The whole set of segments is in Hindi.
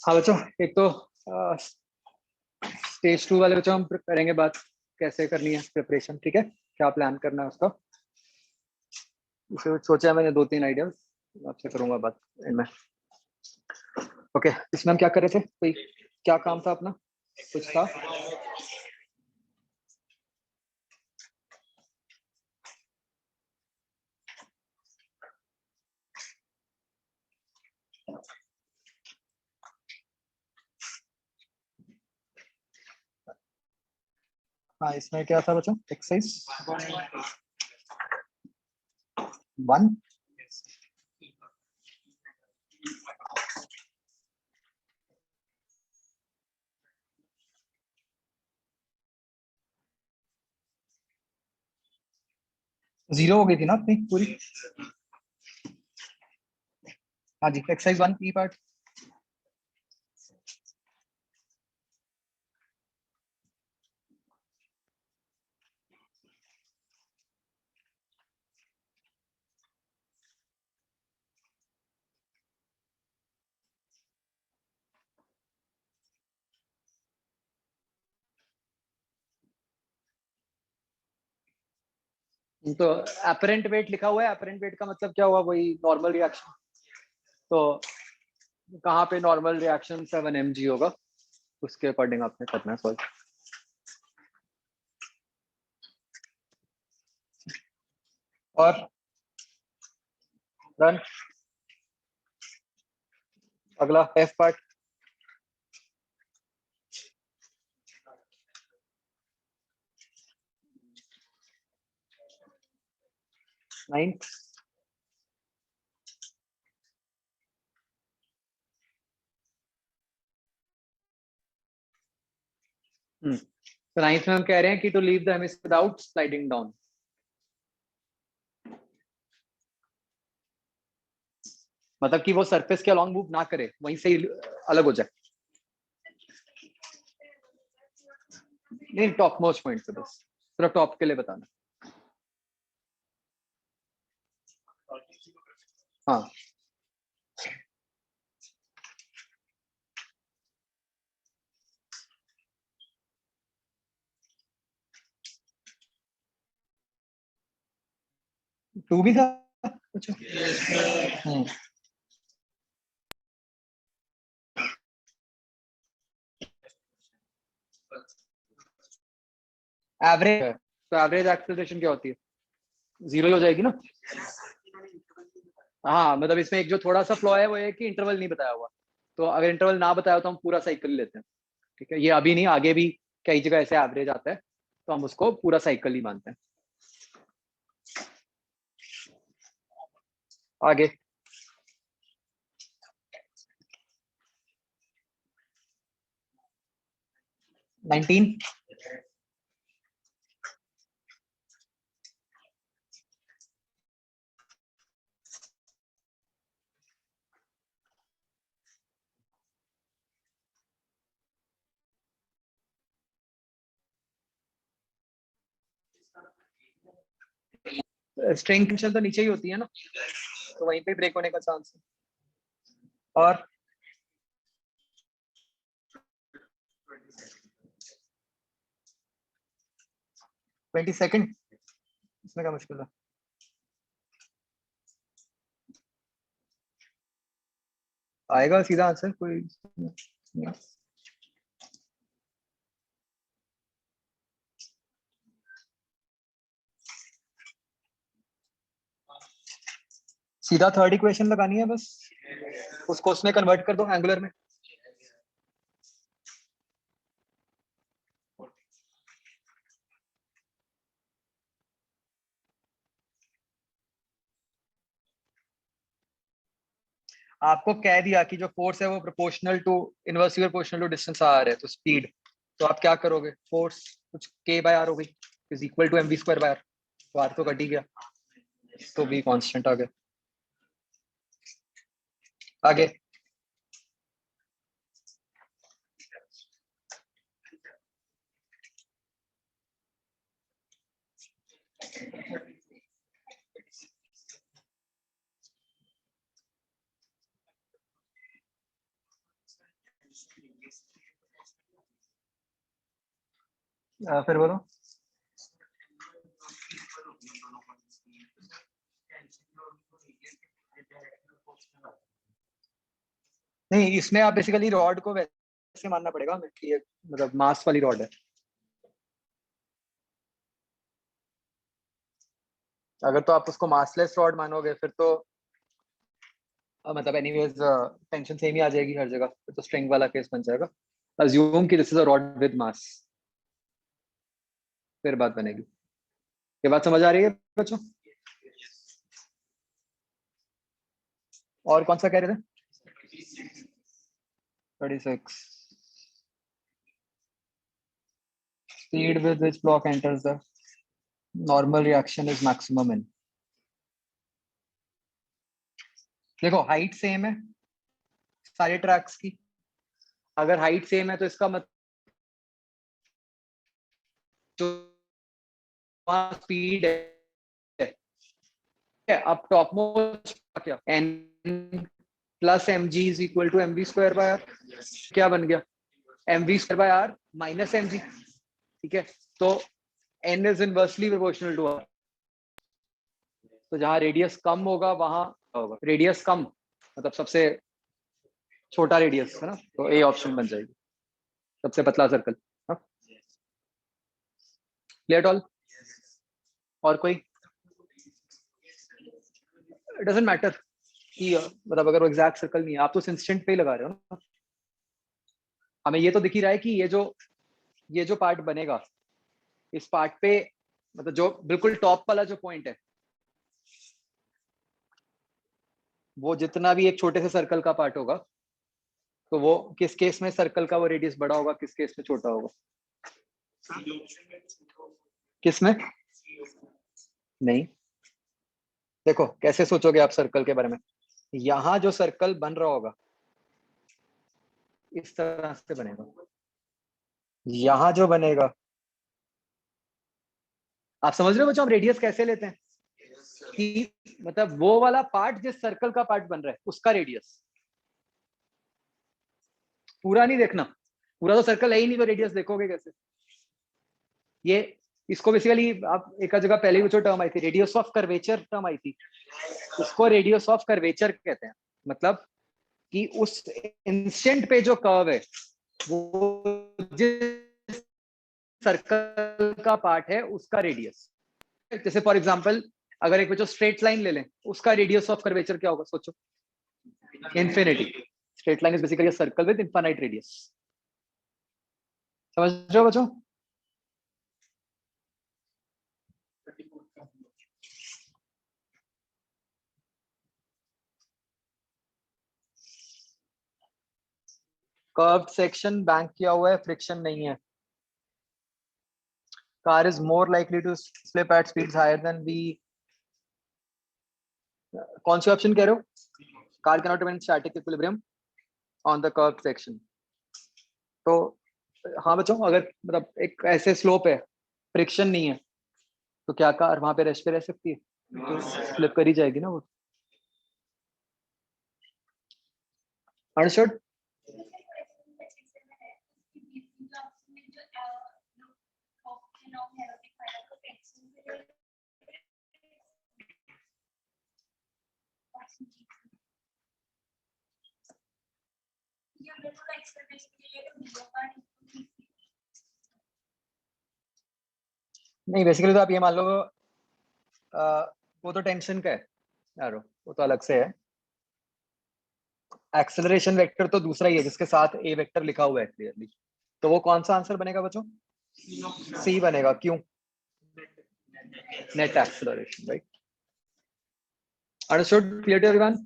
हाँ बच्चों, एक तो स्टेज 2 वाले बच्चों हम करेंगे बात कैसे करनी है प्रिपरेशन। ठीक है, क्या प्लान करना है उसका। इसे सोचा है मैंने 2-3 आइडिया आपसे करूंगा बात इनमें। ओके, इसमें हम क्या कर रहे थे, कोई क्या काम था अपना, कुछ था? हाँ, इसमें क्या था बच्चों, एक्सरसाइज 1। 0 हो गई थी ना अपनी पूरी। हाँ जी, एक्सरसाइज 1 ई पार्ट। तो अपरेंट वेट लिखा हुआ है, अपरेंट वेट का मतलब क्या हुआ, वही नॉर्मल रिएक्शन। तो कहाँ पे नॉर्मल रिएक्शन 7 mg होगा, उसके अकॉर्डिंग आपने करना है सॉल्व। और रन अगला एफ पार्ट। 9। तो 9th में हम कह रहे हैं कि to leave the hemisphere without sliding down. मतलब कि वो सरफेस के अलॉन्ग मूव ना करे, वहीं से ही अलग हो जाए। नहीं, टॉप मोस्ट पॉइंट से बस, सिर्फ टॉप के लिए बताना। हाँ, टू भी था। अच्छा। एवरेज है, तो एवरेज एक्सेलरेशन क्या होती है, 0 ही हो जाएगी ना। हाँ, मतलब इसमें एक जो थोड़ा सा फ्लॉ है वो है कि इंटरवल नहीं बताया हुआ। तो अगर इंटरवल ना बताया तो हम पूरा साइकिल लेते हैं। ठीक है, ये अभी नहीं, आगे भी कई जगह ऐसे एवरेज आता है, तो हम उसको पूरा साइकिल ही मानते हैं। आगे। नाइनटीन। स्ट्रेंथ टेंशन तो नीचे ही होती है ना, तो वहीं पे ब्रेक होने का चांस है। और 22nd, इसमें क्या मुश्किल है। आएगा सीधा आंसर, कोई नहीं। सीधा थर्ड इक्वेशन लगानी है बस, उसको उसमें कन्वर्ट कर दो एंगुलर में। आपको कह दिया कि जो फोर्स है वो proportional to inversely proportional to distance r है, तो स्पीड, तो आप क्या करोगे, फोर्स कुछ k बाय आर हो गई, is equal to mv square by r. तो आर तो कट ही गया, तो भी कांस्टेंट आ गया। आगे। फिर बोलो। नहीं, इसमें आप बेसिकली रॉड को वैसे मानना पड़ेगा कि ये मतलब मास वाली रॉड है। अगर तो आप उसको मासलेस रॉड मानोगे फिर तो मतलब एनीवेज टेंशन सेम ही आ जाएगी हर जगह, फिर तो स्ट्रिंग वाला केस बन जाएगा। अज्यूम कि this is a rod with mass, फिर बात बनेगी। ये बात समझ आ रही है बच्चों? और कौन सा कह रहे थे? 36। Speed with which block enters the normal reaction is maximum in। देखो हाइट सेम है सारे ट्रैक्स की। अगर हाइट सेम है तो इसका मतलब जो स्पीड है अब टॉप मोस्ट क्या n प्लस m g is equal to m v square by r. क्या बन गया? M v square by r minus m g. ठीक है, तो n is inversely proportional to r. तो जहां रेडियस कम होगा वहां होगा रेडियस कम, मतलब सबसे छोटा रेडियस है ना, तो ए ऑप्शन बन जाएगी, सबसे पतला सर्कल। Clear all? और कोई? इट डजंट मैटर कि मतलब अगर वो एग्जैक्ट सर्कल नहीं है, आप तो इंस्टेंट पे ही लगा रहे हो ना। हमें ये तो दिख ही रहा है कि ये जो पार्ट बनेगा, इस पार्ट पे मतलब जो बिल्कुल टॉप वाला जो पॉइंट है, वो जितना भी एक छोटे से सर्कल का पार्ट होगा, तो वो किस केस में सर्कल का वो रेडियस बड़ा होगा, किस केस में छोटा होगा? किस में? नहीं, देखो कैसे सोचोगे आप सर्कल के बारे में। यहाँ जो सर्कल बन रहा होगा इस तरह से बनेगा, यहाँ जो बनेगा, आप समझ रहे हो बच्चों हम रेडियस कैसे लेते हैं? कि मतलब वो वाला पार्ट जिस सर्कल का पार्ट बन रहा है उसका रेडियस। पूरा नहीं देखना, पूरा तो सर्कल है ही नहीं, तो रेडियस देखोगे कैसे? ये इसको बेसिकली आप एक जगह पहले भी जो टर्म आई थी, रेडियस ऑफ कर्वेचर टर्म आई थी, उसको रेडियस ऑफ कर्वेचर कहते हैं। मतलब कि उस इंस्टेंट पे जो कर्व है वो जिस सर्कल का पार्ट है उसका रेडियस। जैसे फॉर एग्जांपल अगर एक बच्चों स्ट्रेट लाइन ले लें, उसका रेडियस ऑफ कर्वेचर क्या होगा सोचो? Infinity. Straight line is basically a circle with infinite radius. समझ रहे हो बच्चों? कर्व्ड सेक्शन बैंक किया हुआ है, फ्रिक्शन नहीं है। Car is more likely to slip at speeds higher than v. कौन सी ऑप्शन कह रहे हो? Car can not remain static equilibrium on the curved section. तो हाँ बच्चों, अगर मतलब एक ऐसे स्लोप है, फ्रिक्शन नहीं है, तो क्या कार वहां पे रेस्ट पे रह सकती है? तो स्लिप कर ही जाएगी ना वो। अंडरस्टूड? नहीं, बेसिकली तो आप ये मान लो वो तो टेंशन का है यार, वो तो अलग से है। एक्सेलरेशन वेक्टर तो दूसरा ही है जिसके साथ ए वेक्टर लिखा हुआ है क्लियरली। तो वो कौन सा आंसर बनेगा बच्चों? सी बनेगा। क्यों? Net acceleration, right? Understood? Clear to everyone?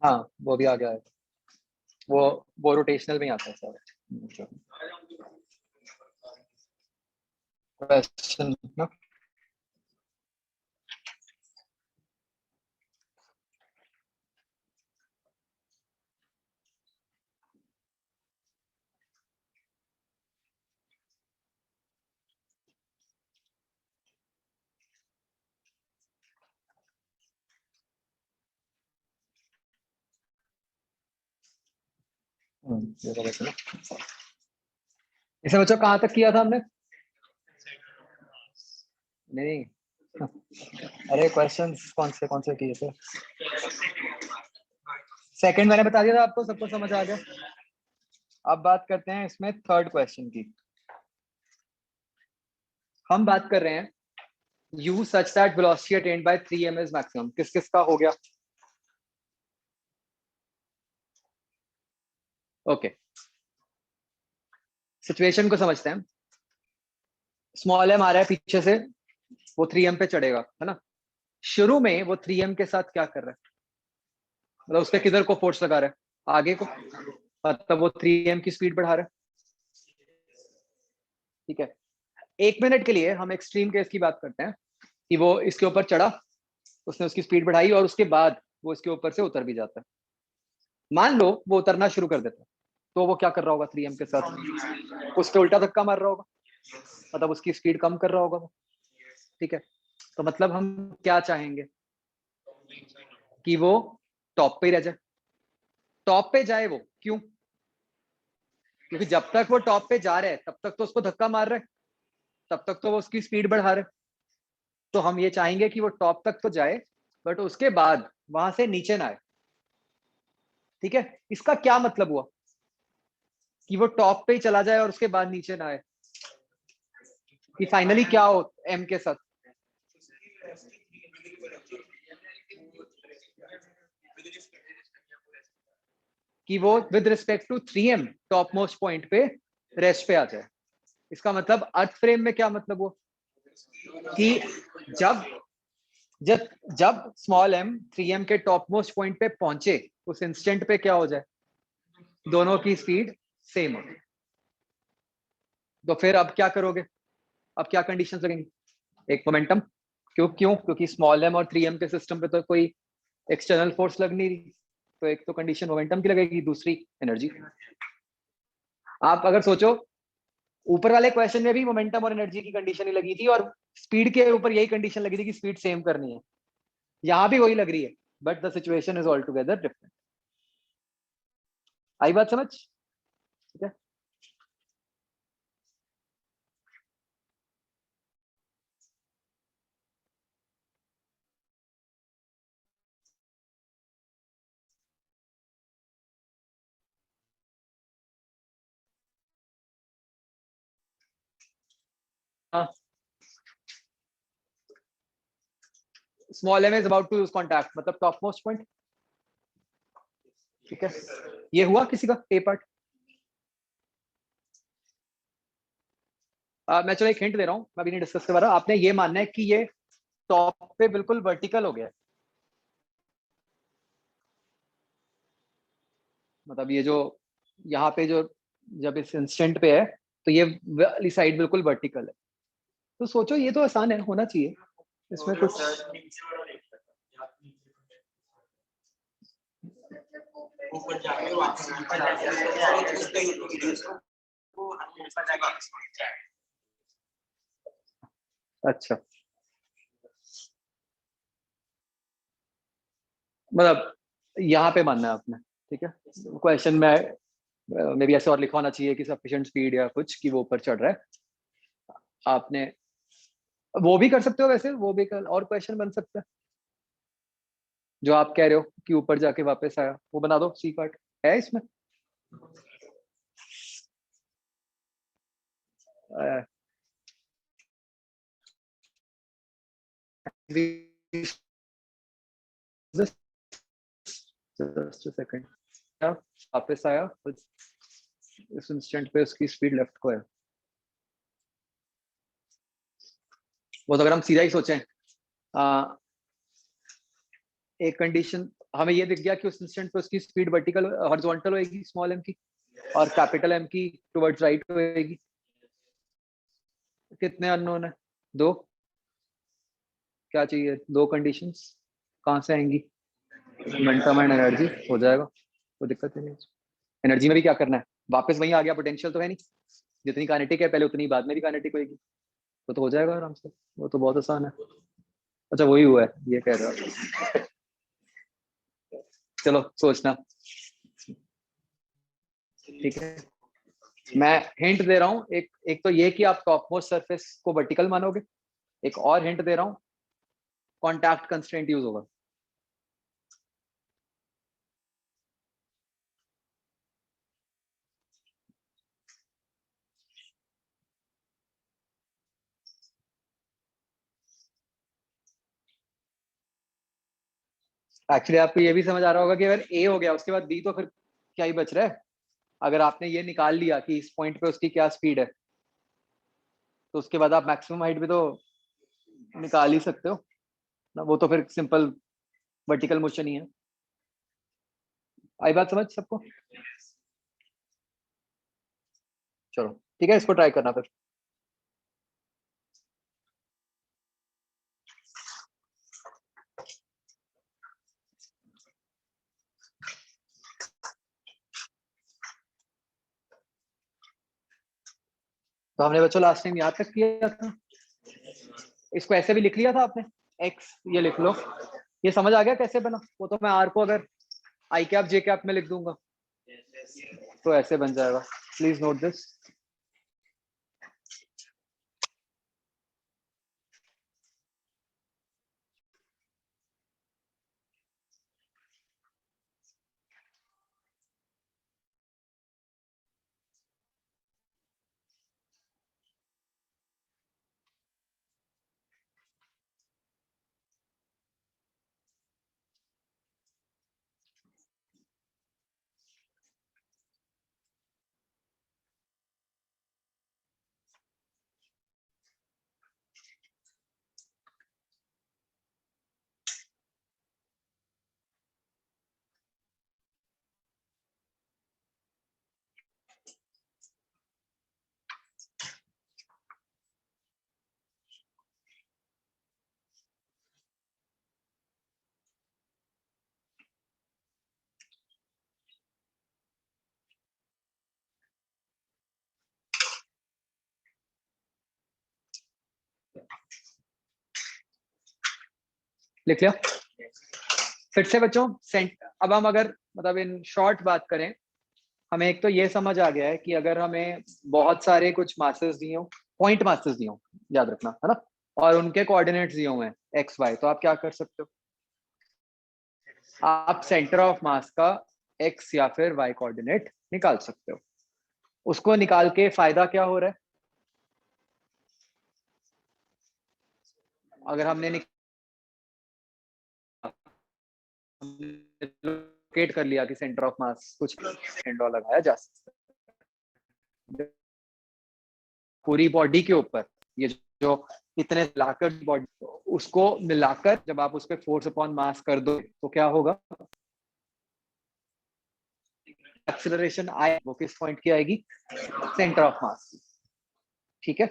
हाँ, वो भी आ गया है। वो रोटेशनल में आता है सर। क्वेश्चन ना, ये तो बच्चों इसे बच्चों कहाँ तक किया था हमने? नहीं, अरे क्वेश्चंस कौन से किए थे? सेकंड मैंने बता दिया था आपको, सबको समझ आ गया। अब बात करते हैं इसमें थर्ड क्वेश्चन की। हम बात कर रहे हैं u such that velocity attained by 3m is maximum। किस किस का हो गया? ओके, सिचुएशन को समझते हैं। स्मॉल एम आ रहा है पीछे से, वो 3m पे चढ़ेगा, है ना। शुरू में वो 3m के साथ क्या कर रहा है, मतलब उसके किधर को फोर्स लगा रहा है? आगे को, मतलब वो 3m की स्पीड बढ़ा रहा है। ठीक है, 1 मिनट के लिए हम एक्सट्रीम केस की बात करते हैं कि वो इसके ऊपर चढ़ा, उसने उसकी स्पीड बढ़ाई और उसके बाद वो इसके ऊपर से उतर भी जाता है। मान लो वो उतरना शुरू कर देता है, तो वो क्या कर रहा होगा 3m के साथ? उस पे उल्टा धक्का मार रहा होगा, मतलब उसकी स्पीड कम कर रहा होगा वो। ठीक है, तो मतलब हम क्या चाहेंगे कि वो टॉप पे ही रह जाए। टॉप पे जाए वो क्यों? क्योंकि जब तक वो टॉप पे जा रहे हैं तब तक तो उसको धक्का मार रहे हैं, तब तक तो वो उसकी स्पीड बढ़ा रहे हैं। तो हम ये चाहेंगे कि वो टॉप तक तो जाए, बट उसके बाद वहां से नीचे ना आए। ठीक है, इसका क्या मतलब हुआ कि वो टॉप पे ही चला जाए और उसके बाद नीचे ना आए? कि फाइनली क्या हो एम के साथ? कि वो with respect to 3m top most point पे रेस्ट पे आ जाए। इसका मतलब अर्थ फ्रेम में क्या मतलब हुआ कि जब जब जब स्मॉल एम 3m के टॉप मोस्ट पॉइंट पे पहुंचे, उस इंस्टेंट पे क्या हो जाए? दोनों की स्पीड सेम हो। तो फिर अब क्या करोगे? अब क्या कंडीशंस लगेंगी? एक मोमेंटम। क्योंकि स्मॉल एम और 3m के सिस्टम पे तो कोई एक्सटर्नल फोर्स लग नहीं रही, तो एक तो कंडीशन मोमेंटम की लगेगी, दूसरी एनर्जी। आप अगर सोचो, ऊपर वाले क्वेश्चन में भी मोमेंटम और एनर्जी की कंडीशन ही लगी थी, और स्पीड के ऊपर यही कंडीशन लगी थी कि स्पीड सेम करनी है। यहां भी वही लग रही है, but the situation is all together different. आई बात समझ? ठीक है, हाँ। Small M is about to lose contact, मतलब टॉप मोस्ट पॉइंट। ठीक है, ये हुआ किसी का ए पार्ट? मैं चलो एक हिंट दे रहा हूँ, मैं अभी नहीं डिस्कस कर रहा। आपने ये मानना है कि ये टॉप पे बिल्कुल वर्टिकल हो गया, मतलब ये जो यहाँ पे जो जब इस इंस्टेंट पे है, तो ये वाली साइड बिल्कुल वर्टिकल है। तो सोचो, ये तो आसान है, होना चाहिए इसमें कुछ। अच्छा, मतलब यहाँ पे मानना है आपने? ठीक है, क्वेश्चन में मे बी ऐसे और लिखा होना चाहिए कि सफिशिएंट स्पीड या कुछ, कि वो ऊपर चढ़ रहा है। आपने वो भी कर सकते हो, वैसे वो भी कर, और क्वेश्चन बन सकता है जो आप कह रहे हो कि ऊपर जाके वापस आया, वो बना दो। सी पार्ट है इसमें। जस्ट सेकंड, वापस आया तो इस इंस्टेंट पे उसकी स्पीड लेफ्ट को है। वो तो अगर हम सीधा ही सोचें, एक कंडीशन हमें ये दिख गया कि उस इंस्टेंट पे उसकी स्पीड वर्टिकल हॉरिजॉन्टल होएगी स्मॉल एम की, और कैपिटल एम की टुवर्ड्स राइट होएगी। कितने अननोन है? 2। क्या चाहिए? 2 कंडीशंस कहाँ से आएंगी? मोमेंटम एंड एनर्जी हो जाएगा, कोई दिक्कत नहीं है। एनर्जी में भी क्या करना है? वापस वहीं आ गया, पोटेंशियल तो है नहीं, जितनी काइनेटिक है पहले उतनी बाद में भी काइनेटिक होगी, वो तो हो जाएगा आराम से, वो तो बहुत आसान है। अच्छा वही हुआ है ये कह रहे हो? चलो सोचना, ठीक है। मैं हिंट दे रहा हूँ, एक तो ये कि आप टॉप मोस्ट सरफेस को वर्टिकल मानोगे, एक और हिंट दे रहा हूँ, कॉन्टैक्ट कंस्ट्रेंट यूज होगा। एक्चुअली आपको ये भी समझ आ रहा होगा कि अगर ए हो गया उसके बाद बी, तो फिर क्या ही बच रहा है। अगर आपने ये निकाल लिया कि इस पॉइंट पे उसकी क्या स्पीड है, तो उसके बाद आप मैक्सिमम हाइट भी तो निकाल ही सकते हो ना, वो तो फिर सिंपल वर्टिकल मोशन ही है। आई बात समझ सबको? चलो ठीक है, इसको ट्राई करना फिर। तो हमने बच्चों लास्ट टाइम याद तक किया था, इसको ऐसे भी लिख लिया था आपने, एक्स ये लिख लो। ये समझ आ गया कैसे बना? वो तो मैं आर को अगर आई कैप जे कैप में लिख दूंगा तो ऐसे बन जाएगा। Please note this. लिख लिया फिर से बच्चों? सेंट अब हम अगर मतलब इन शॉर्ट बात करें, हमें एक तो ये समझ आ गया है कि अगर हमें बहुत सारे कुछ मासेस दिए हो, पॉइंट मासेस दिए हो, याद रखना है ना, और उनके कोऑर्डिनेट्स दिए हुए हैं एक्स वाई, तो आप क्या कर सकते हो? आप सेंटर ऑफ मास का एक्स या फिर वाई कोऑर्डिनेट निकाल सकते हो। उसको निकाल के फायदा क्या हो रहा है? अगर हमने लोकेट कर लिया कि सेंटर ऑफ मास कुछ लगाया जा सकता है पूरी बॉडी के ऊपर, ये जो इतने लाकर बॉडी, उसको मिलाकर जब आप उस पर फोर्स अपॉन मास कर दो तो क्या होगा? एक्सेलरेशन आए वो किस पॉइंट की आएगी? सेंटर ऑफ मास। ठीक है,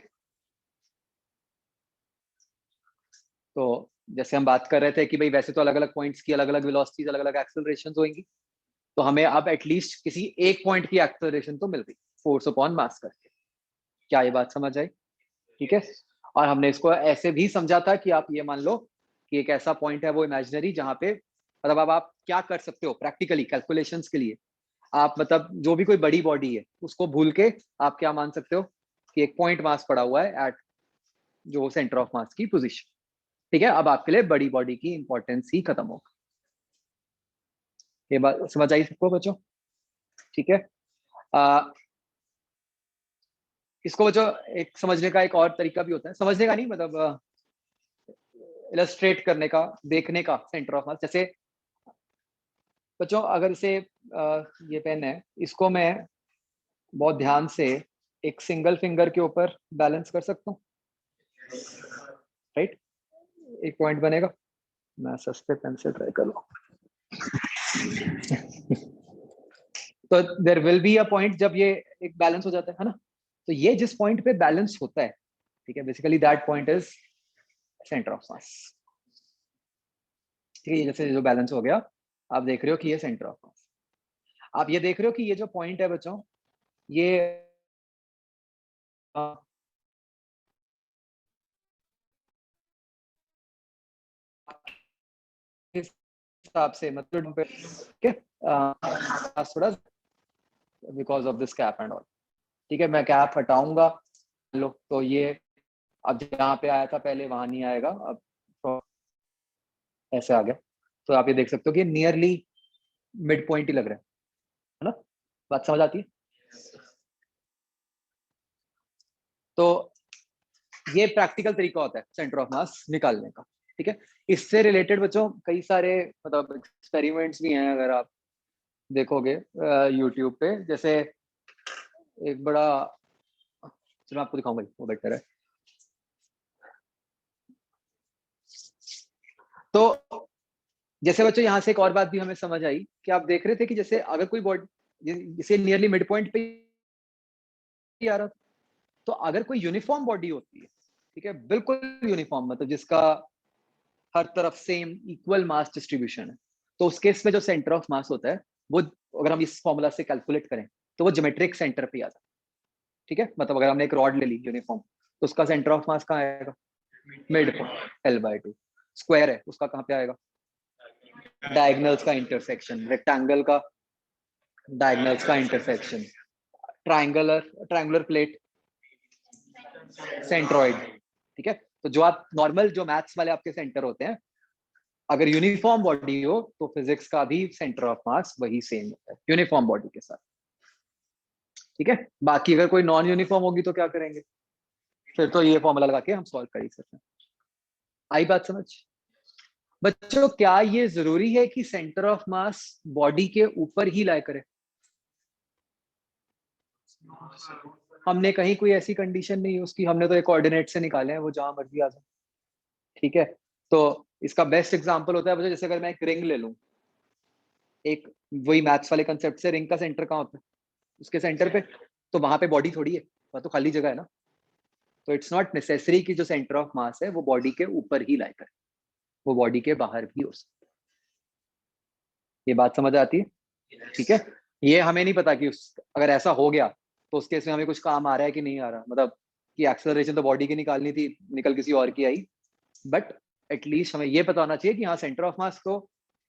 तो जैसे हम बात कर रहे थे कि भाई वैसे तो अलग अलग पॉइंट्स की अलग अलग वेलोसिटीज अलग अलग एक्सेलरेशन होंगी, तो हमें अब एटलीस्ट किसी एक पॉइंट की एक्सेलरेशन तो मिल गई फोर्स अपॉन मास करके। क्या ये बात समझ आई? ठीक है, और हमने इसको ऐसे भी समझा था कि आप ये मान लो कि एक ऐसा पॉइंट है वो इमेजिनरी, जहां पे मतलब अब आप क्या कर सकते हो प्रैक्टिकली कैलकुलेशंस के लिए, आप मतलब जो भी कोई बड़ी बॉडी है उसको भूल के आप क्या मान सकते हो कि एक पॉइंट मास पड़ा हुआ है एट जो सेंटर ऑफ मास की पोजीशन। ठीक है, अब आपके लिए बड़ी बॉडी की इंपॉर्टेंस ही खत्म होगा। ये बात समझ आई सबको बच्चों? ठीक है, आ, इसको बच्चों एक समझने का एक और तरीका भी होता है, समझने का नहीं मतलब इलस्ट्रेट करने का, देखने का सेंटर ऑफ मास। जैसे बच्चों अगर इसे ये पेन है, इसको मैं बहुत ध्यान से एक सिंगल फिंगर के ऊपर बैलेंस कर सकता हूँ, राइट? एक पॉइंट बनेगा, मैं सस्ते पेन से ट्राई कर लूँ। तो there will be a point जब ये एक बैलेंस हो जाता है ना, तो ये जिस पॉइंट पे बैलेंस होता है ठीक है, basically that point is centre of मास। ठीक है, ये जैसे जो बैलेंस हो गया, आप देख रहे हो कि ये सेंटर ऑफ मास। आप ये देख रहे हो कि ये जो पॉइंट है बच्चों, ये इस हिसाब से मतलब थोड़ा because of this cap and all. ठीक है, मैं कैप हटाऊंगा लो, तो ये अब जहाँ पे आया था पहले वहां नहीं आएगा, अब तो ऐसे आ गया। तो आप ये देख सकते हो कि नियरली मिड पॉइंट ही लग रहा है ना। बात समझ आती है? तो ये प्रैक्टिकल तरीका होता है सेंटर ऑफ मास निकालने का। ठीक है, इससे रिलेटेड बच्चों कई सारे मतलब एक्सपेरिमेंट्स भी हैं, अगर आप देखोगे यूट्यूब पे। जैसे एक बड़ा, चलो आपको दिखाऊंगा, वो बेटर है। तो जैसे बच्चों यहाँ से एक और बात भी हमें समझ आई कि आप देख रहे थे कि जैसे अगर कोई बॉडी जैसे नियरली मिड पॉइंट पे ही आ रहा, तो अगर कोई यूनिफॉर्म बॉडी होती है, ठीक है, बिल्कुल यूनिफॉर्म, मतलब जिसका हर तरफ सेम इक्वल मास डिस्ट्रीब्यूशन है, तो उस केस में जो सेंटर ऑफ मास होता है वो, अगर हम इस फॉर्मूला से कैलकुलेट करें, तो वो ज्योमेट्रिक सेंटर पे आता है। ठीक है, मतलब अगर हमने एक रॉड ले ली यूनिफॉर्म, तो उसका सेंटर ऑफ मास कहाँ आएगा? Mid point L/2। स्क्वायर है, उसका कहाँ पे आएगा? डायगनल्स का इंटरसेक्शन, रेक्टेंगल का डायगनल्स का इंटरसेक्शन, ट्रायंगुलर प्लेट सेंट्रोइड। ठीक है, तो जो आप नॉर्मल जो मैथ्स वाले आपके सेंटर होते हैं, अगर यूनिफॉर्म बॉडी हो तो फिजिक्स का भी सेंटर ऑफ मास वही सेम होता है यूनिफॉर्म बॉडी के साथ। ठीक है, बाकी अगर कोई नॉन यूनिफॉर्म होगी तो क्या करेंगे? फिर तो ये फॉर्मूला लगा के हम सॉल्व कर ही सकते हैं। आई बात समझ? बच्चों क्या ये जरूरी है कि सेंटर ऑफ मास बॉडी के ऊपर ही लाई करे? हमने कहीं कोई ऐसी कंडीशन नहीं उसकी, हमने तो एक कोऑर्डिनेट से निकाले हैं, वो जहां मर्जी आ जाए। ठीक है, तो इसका बेस्ट एग्जांपल होता है जैसे अगर मैं एक रिंग ले लूं, एक वही मैथ्स वाले कंसेप्ट से, रिंग का सेंटर कहाँ होता है? उसके सेंटर पे। तो वहां पे बॉडी थोड़ी है, वहां तो खाली जगह है ना। तो इट्स नॉट नेसेसरी कि जो सेंटर ऑफ मास है वो बॉडी के ऊपर ही लाई करे, वो बॉडी के बाहर भी हो सकता है। ये बात समझ आती है? ठीक है, ये हमें नहीं पता कि अगर ऐसा हो गया तो उस केस में हमें कुछ काम आ रहा है कि नहीं आ रहा, मतलब कि एक्सेलरेशन तो बॉडी की निकालनी थी, निकल किसी और की आई। बट एटलीस्ट हमें ये पता होना चाहिए कि हाँ, सेंटर ऑफ मास को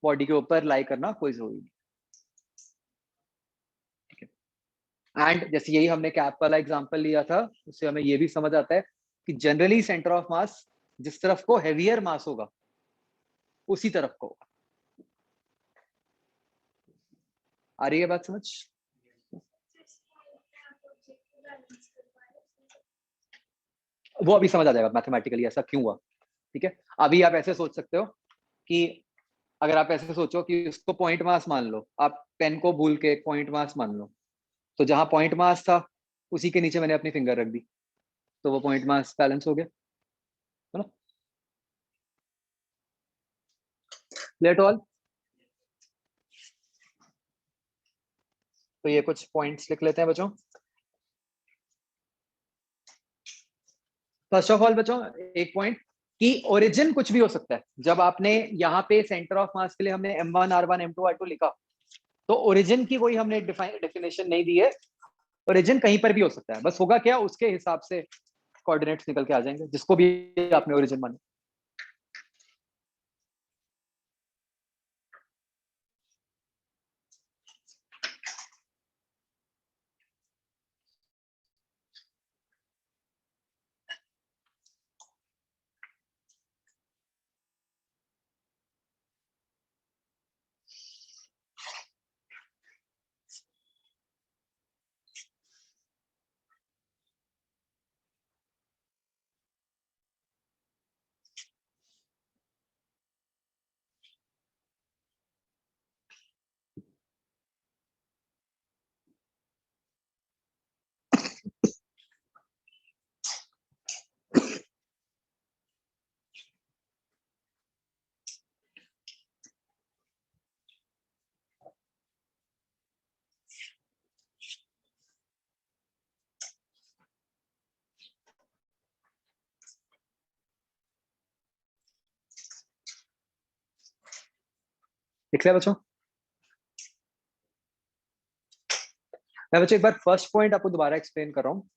बॉडी के ऊपर लाई करना कोई जरूरी नहीं। एंड जैसे यही हमने कैप वाला एग्जांपल लिया था, उससे हमें ये भी समझ आता है कि जनरली सेंटर ऑफ मास जिस तरफ को हेवियर मास होगा उसी तरफ को होगा। आ रही है बात समझ? वो अभी समझ आ जाएगा मैथमेटिकली ऐसा क्यों हुआ। ठीक है, अभी आप ऐसे सोच सकते हो कि अगर आप ऐसे सोचो कि उसको पॉइंट मास मान लो, आप पेन को भूल के पॉइंट मास मान लो, तो जहां पॉइंट मास था उसी के नीचे मैंने अपनी फिंगर रख दी, तो वो पॉइंट मास बैलेंस हो गया, है ना? Let all. तो ये कुछ पॉइंट्स लिख लेते हैं बच्चों। फर्स्ट ऑफ ऑल बच्चों, एक पॉइंट कि ओरिजिन कुछ भी हो सकता है। जब आपने यहाँ पे सेंटर ऑफ मास के लिए हमने M1 R1 M2 R2 लिखा, तो ओरिजिन की कोई हमने डेफिनेशन नहीं दी है। ओरिजिन कहीं पर भी हो सकता है, बस होगा क्या, उसके हिसाब से कोऑर्डिनेट्स निकल के आ जाएंगे जिसको भी आपने ओरिजिन माना। लिख लिया बच्चों? मैं बच्चों एक बार फर्स्ट पॉइंट आपको दोबारा एक्सप्लेन कर रहा हूँ।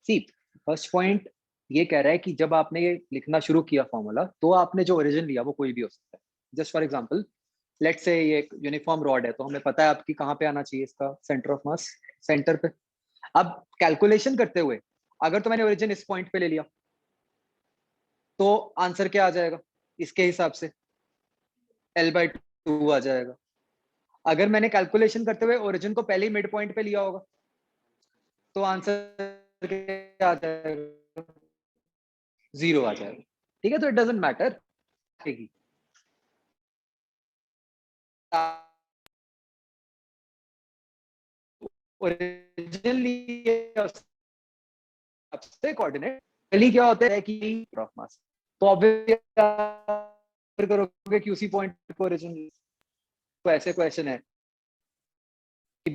सी, फर्स्ट पॉइंट ये कह रहा है कि जब आपने ये लिखना शुरू किया फॉर्मूला, तो आपने जो ओरिजिन लिया वो कोई भी हो सकता है। Just for example, let's say ये एक यूनिफॉर्म रॉड है, तो हमें पता है आपकी कहाँ पे आना चाहिए, इसका सेंटर ऑफ मास सेंटर पे। अब कैलकुलेशन करते हुए अगर तो मैंने ओरिजिन इस पॉइंट पे ले लिया, तो आंसर क्या आ जाएगा इसके हिसाब से? L/2 आ जाएगा। अगर मैंने कैलकुलेशन करते हुए ओरिजिन को पहले ही मिड पॉइंट पे लिया होगा, तो आंसर क्या आ जाएगा? 0 आ जाएगा। ठीक है, तो इट डजंट मैटर। ओरिजिनली सबसे कोऑर्डिनेट पहली क्या होता है कि ऑफ मास, तो ऑब्वियसली करोगे कि उसी पॉइंट पे ओरिजिन। तो ऐसे क्वेश्चन है कि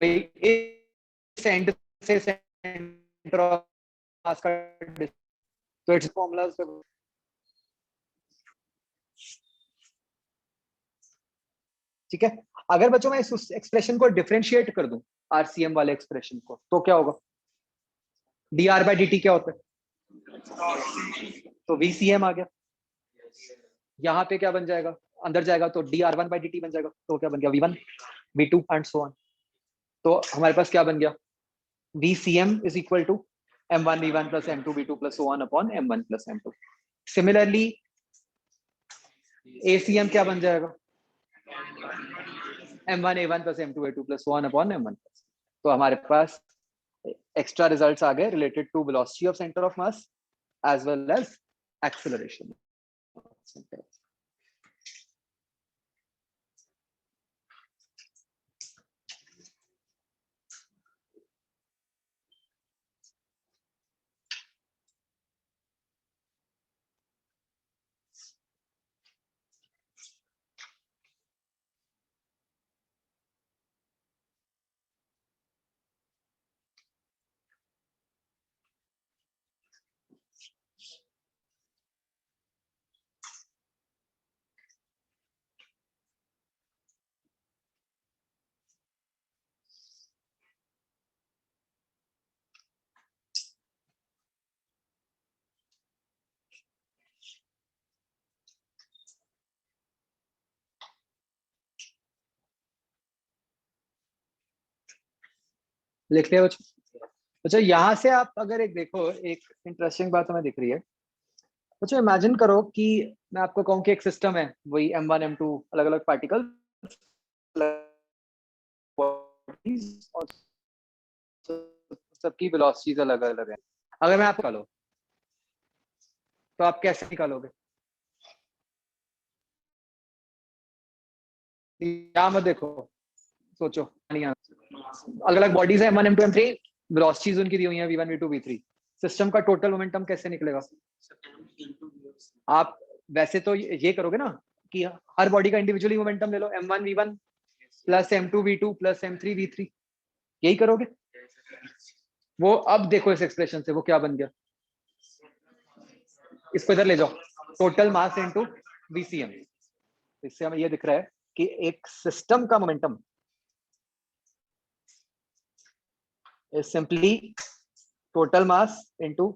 भाई इस एंड से सेंटर ऑफ मास का तो इट्स फॉर्मूला। ठीक है, अगर बच्चों मैं इस एक्सप्रेशन को डिफरेंशिएट कर दूं आरसीएम वाले एक्सप्रेशन को, तो क्या होगा? dr/dt क्या होता है? तो vcm आ गया। यहाँ पे क्या बन जाएगा? अंदर जाएगा तो dr1/dt बन जाएगा, तो क्या बन गया? v1 v2 and so on. तो हमारे पास क्या बन गया? vcm is equal to m1 v1 plus m2 v2 plus so on upon m1 plus m2। Similarly acm क्या बन जाएगा? m1 a1 plus m2 a2 plus so on upon m1। तो हमारे पास एक्स्ट्रा रिजल्ट्स आ गए related to velocity of centre of mass as well as acceleration. लिख लिया बच्चों? अच्छा, यहाँ से आप अगर एक देखो, एक इंटरेस्टिंग बात हमें दिख रही है। अच्छा, इमेजिन करो कि मैं आपको कहूँ कि एक सिस्टम है, वही m1 m2 अलग अलग पार्टिकल और सबकी वेलोसिटीज अलग अलग है। अगर मैं आपको निकालो, तो आप कैसे निकालोगे? यहाँ मत देखो, सोचो। अलग अलग बॉडीज है m1 m2 m3, वेलोसिटीज उनकी दी हुई है v1 v2 v3। सिस्टम का टोटल मोमेंटम कैसे निकलेगा? आप वैसे तो ये करोगे ना कि हर बॉडी का इंडिविजुअली मोमेंटम ले लो, m1 v1 plus m2 v2 plus m3 v3, यही करोगे। वो अब देखो इस एक्सप्रेशन से वो क्या बन गया, इसको इधर ले जाओ, टोटल मास इनटू वीसीएम। इससे हमें ये दिख रहा है कि एक सिस्टम का momentum is simply total mass into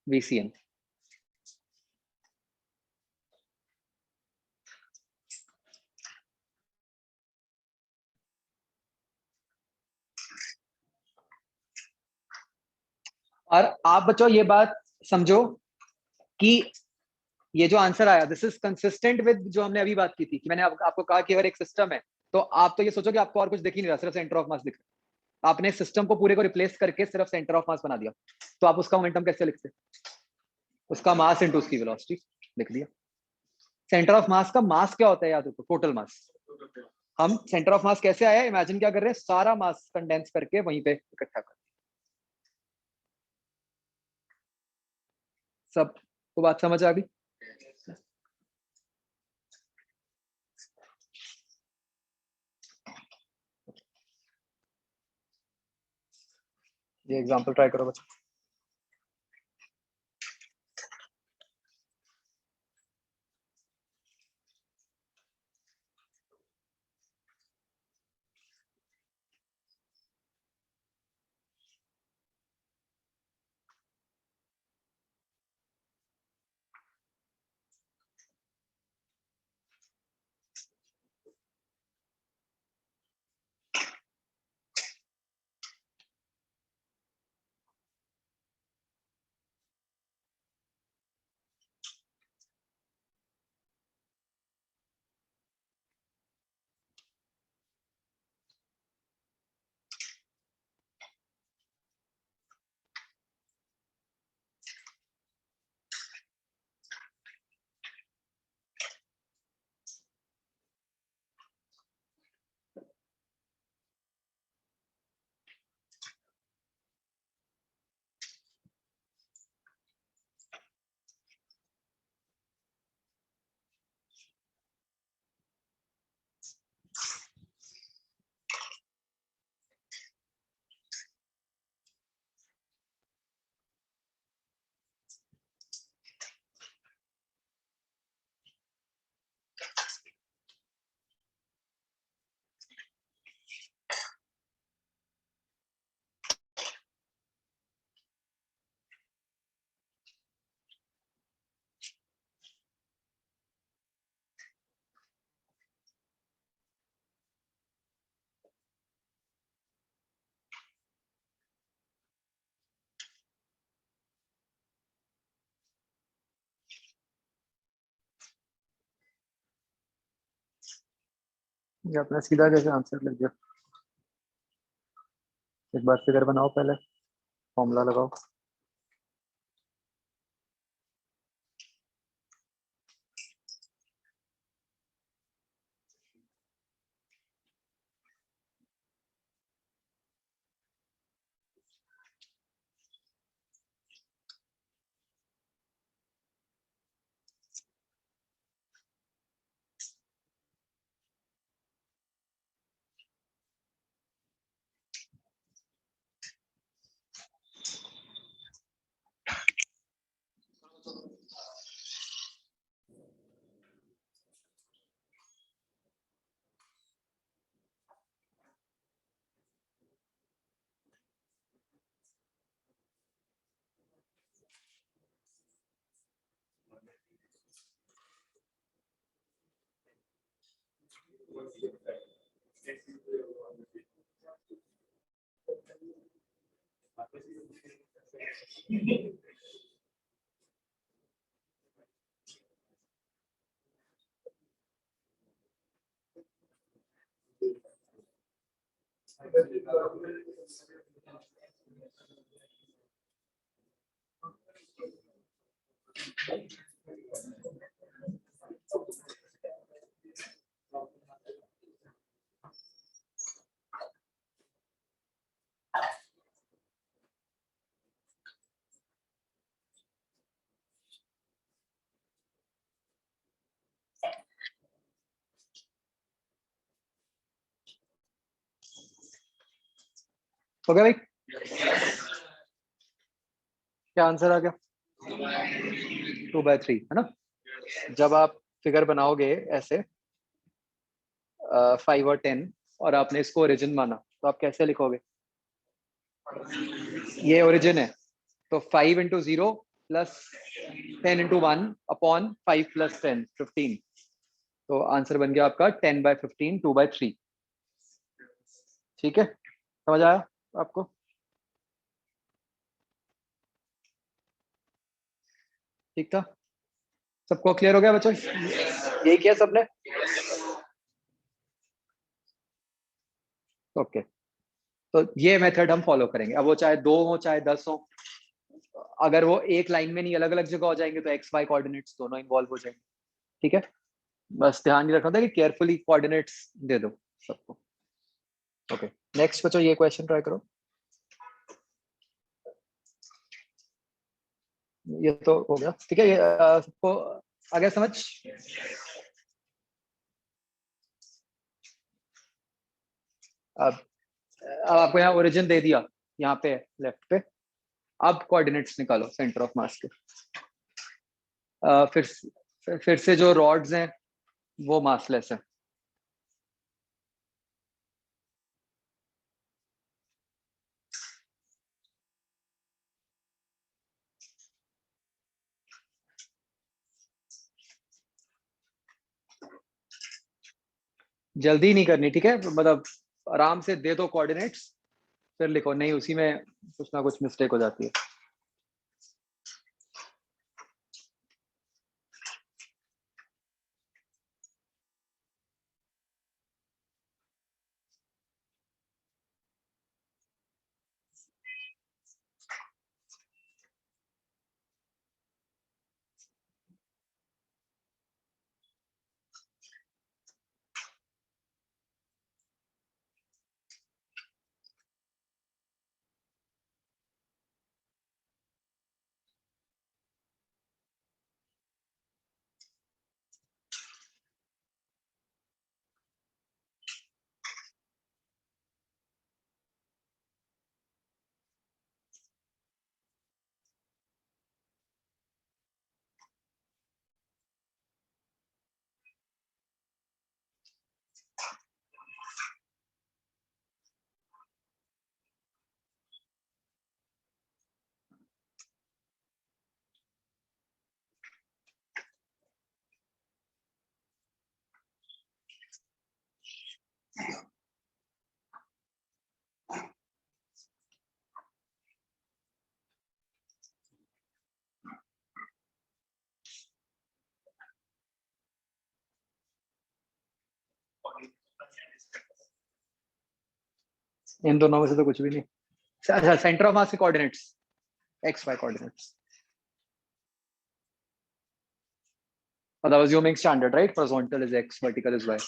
VCM. और आप बच्चों ये बात समझो कि ये जो आंसर आया, दिस इज कंसिस्टेंट विद जो हमने अभी बात की थी कि मैंने आपको कहा कि अगर एक सिस्टम है, तो आप तो ये सोचो कि आपको और कुछ दिख ही नहीं रहा, सिर्फ सेंटर ऑफ मास दिख रहा। आपने सिस्टम को पूरे को रिप्लेस करके सिर्फ सेंटर ऑफ मास बना दिया, तो आप उसका मोमेंटम कैसे लिखते? उसका मास इनटू उसकी वेलोसिटी लिख दिया। सेंटर ऑफ मास का मास क्या होता है याद रखो? Total mass. हम सेंटर ऑफ मास कैसे आया, इमेजिन क्या कर रहे हैं, सारा मास कंडेंस करके वहीं पे इकट्ठा कर। सब को बात समझ आ गई? ये एग्जांपल ट्राई करो बच्चों। ये अपना सीधा जैसे आंसर लग गया। एक बार फिगर बनाओ, पहले फॉर्मूला लगाओ। हो गया भाई? क्या आंसर आ गया? 2/3 है ना। जब आप फिगर बनाओगे ऐसे 5 और 10 और आपने इसको ओरिजिन माना, तो आप कैसे लिखोगे? ये ओरिजिन है, तो 5 into 0 plus 10 into 1 upon 5 plus 10 15। तो आंसर बन गया आपका 10/15 2/3। ठीक है, समझ आया आपको? ठीक था, सबको क्लियर हो गया बच्चों? यही किया सबने? ओके, तो ये मेथड हम फॉलो करेंगे। अब वो चाहे 2 हो चाहे 10 हो, अगर वो एक लाइन में नहीं अलग अलग जगह हो जाएंगे तो एक्स वाई कोऑर्डिनेट्स दोनों इन्वॉल्व हो जाएंगे। ठीक है, बस ध्यान नहीं रखना था कि केयरफुली कोऑर्डिनेट्स दे दो सबको। ओके, नेक्स्ट बच्चों ये क्वेश्चन ट्राई करो। ये तो हो गया, ठीक है। ये सबको आ गया समझ? अब आपको यहाँ ओरिजिन दे दिया, यहाँ पे लेफ्ट पे। अब कोऑर्डिनेट्स निकालो सेंटर ऑफ मास के। फिर से जो रॉड्स हैं वो मासलेस है। जल्दी नहीं करनी, ठीक है? मतलब आराम से दे दो कोऑर्डिनेट्स, फिर लिखो, नहीं उसी में कुछ ना कुछ मिस्टेक हो जाती है। इन दोनों में से तो कुछ भी नहीं। अच्छा, सेंटर ऑफ मास के coordinates x y coordinates, I was assuming standard, right? Horizontal is x, vertical is y.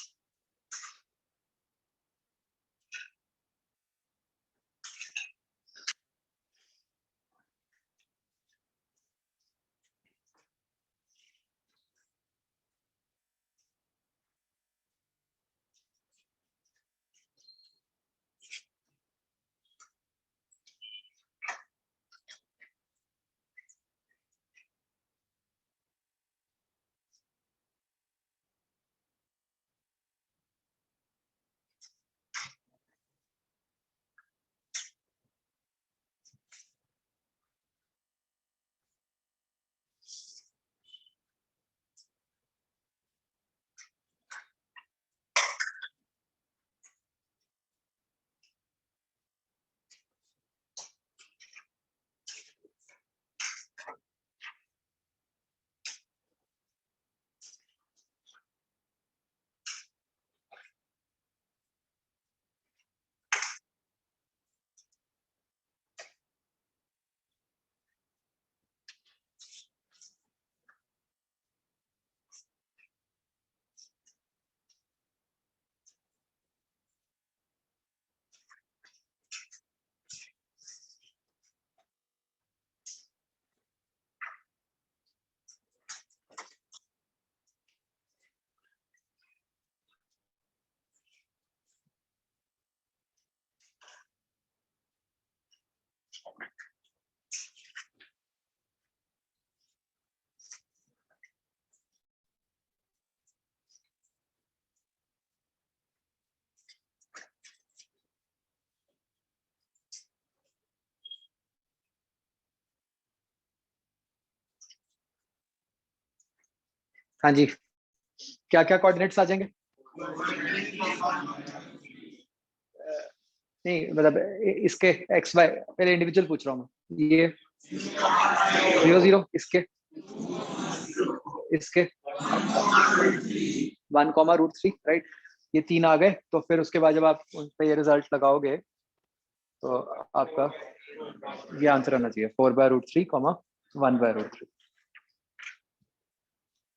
हाँ जी, क्या क्या कोऑर्डिनेट्स आ जाएंगे? नहीं मतलब इसके एक्स वाई पहले इंडिविजुअल पूछ रहा हूँ मैं। ये 0 0, इसके 1, √3, राइट? ये 3 आ गए, तो फिर उसके बाद जब आप उन पे ये रिजल्ट लगाओगे तो आपका ये आंसर आना चाहिए 4/√3, 1/√3।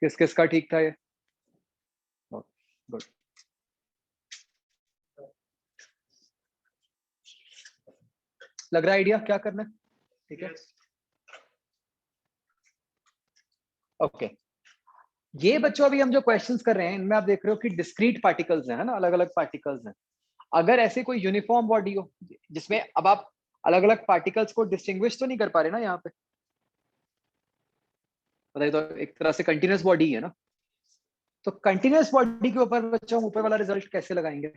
किस किस का ठीक था ये? गुड। लग रहा है आइडिया क्या करना है? ठीक है, ओके। ये बच्चों अभी हम जो क्वेश्चंस कर रहे हैं इनमें आप देख रहे हो कि डिस्क्रीट पार्टिकल्स हैं, है ना, अलग अलग पार्टिकल्स हैं। अगर ऐसे कोई यूनिफॉर्म बॉडी हो जिसमें अब आप अलग अलग पार्टिकल्स को डिस्टिंग्विश तो नहीं कर पा रहे ना यहाँ पे, बताइए, तो एक तरह से कंटिन्यूस बॉडी है ना, तो कंटिन्यूस बॉडी के ऊपर बच्चों ऊपर वाला रिजल्ट कैसे लगाएंगे?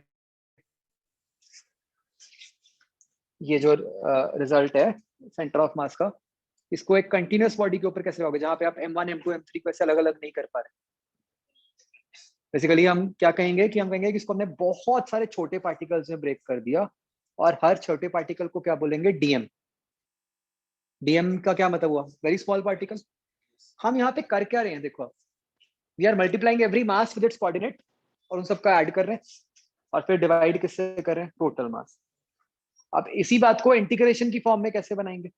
ये जो रिजल्ट है सेंटर ऑफ मास का, इसको एक कंटिन्यूस बॉडी के ऊपर कैसे लगाओगे जहां पे आप M1 M2 M3 को ऐसे अलग अलग नहीं कर पा रहे? बेसिकली हम क्या कहेंगे कि हम कहेंगे कि इसको हमने बहुत सारे छोटे पार्टिकल्स में ब्रेक कर दिया, और हर छोटे पार्टिकल को क्या बोलेंगे? डीएम। डीएम का क्या मतलब हुआ? Very small particle. हम यहाँ पे कर क्या रहे हैं देखो, we are multiplying every mass with its coordinate, और उन सबका ऐड कर रहे हैं, और फिर डिवाइड किससे कर रहे हैं? Total mass. अब इसी बात को इंटीग्रेशन की फॉर्म में कैसे बनाएंगे?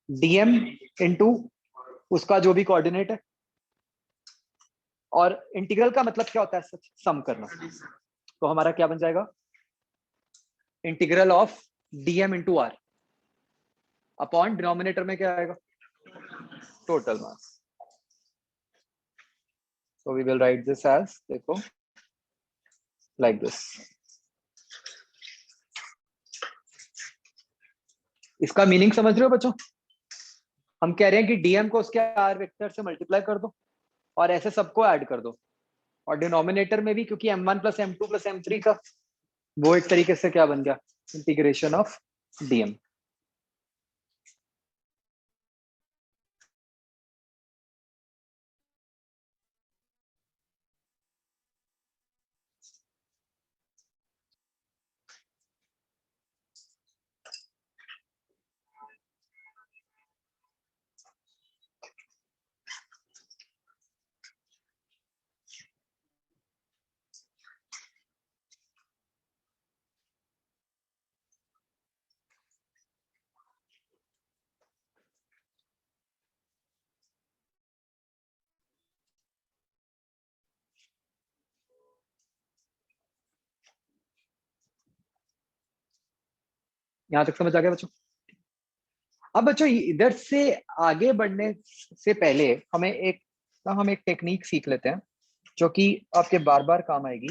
डीएम इंटू उसका जो भी कोऑर्डिनेट है, और इंटीग्रल का मतलब क्या होता है? सच सम करना। तो हमारा क्या बन जाएगा? Integral of dm into r upon denominator में क्या आएगा? Total mass. So we will write this as, देखो, like this. इसका मीनिंग समझ रहे हो बच्चों? हम कह रहे हैं कि डीएम को उसके आर वेक्टर से मल्टीप्लाई कर दो और ऐसे सबको ऐड कर दो, और डिनोमिनेटर में भी, क्योंकि m1 plus m2 plus m3 का वो एक तरीके से क्या बन गया? Integration of DM. यहाँ तक समझ आ गया बच्चों? अब बच्चों इधर से आगे बढ़ने से पहले हम एक टेक्निक सीख लेते हैं जो कि आपके बार बार काम आएगी।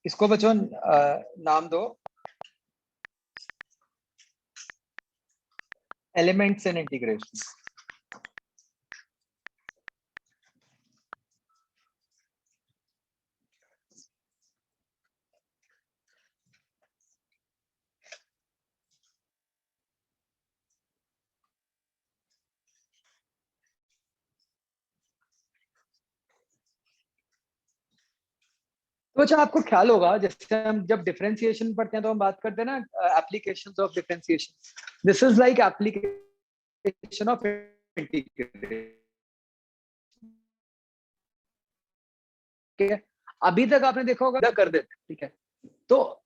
इसको बच्चों नाम दो एलिमेंट्स इन इंटीग्रेशन। तो अच्छा आपको ख्याल होगा जैसे हम जब डिफरेंशिएशन पढ़ते हैं तो हम बात करते हैं ना applications of differentiation. This is like application of integration. ठीक है, अभी तक आपने देखा होगा कर देते, ठीक है। तो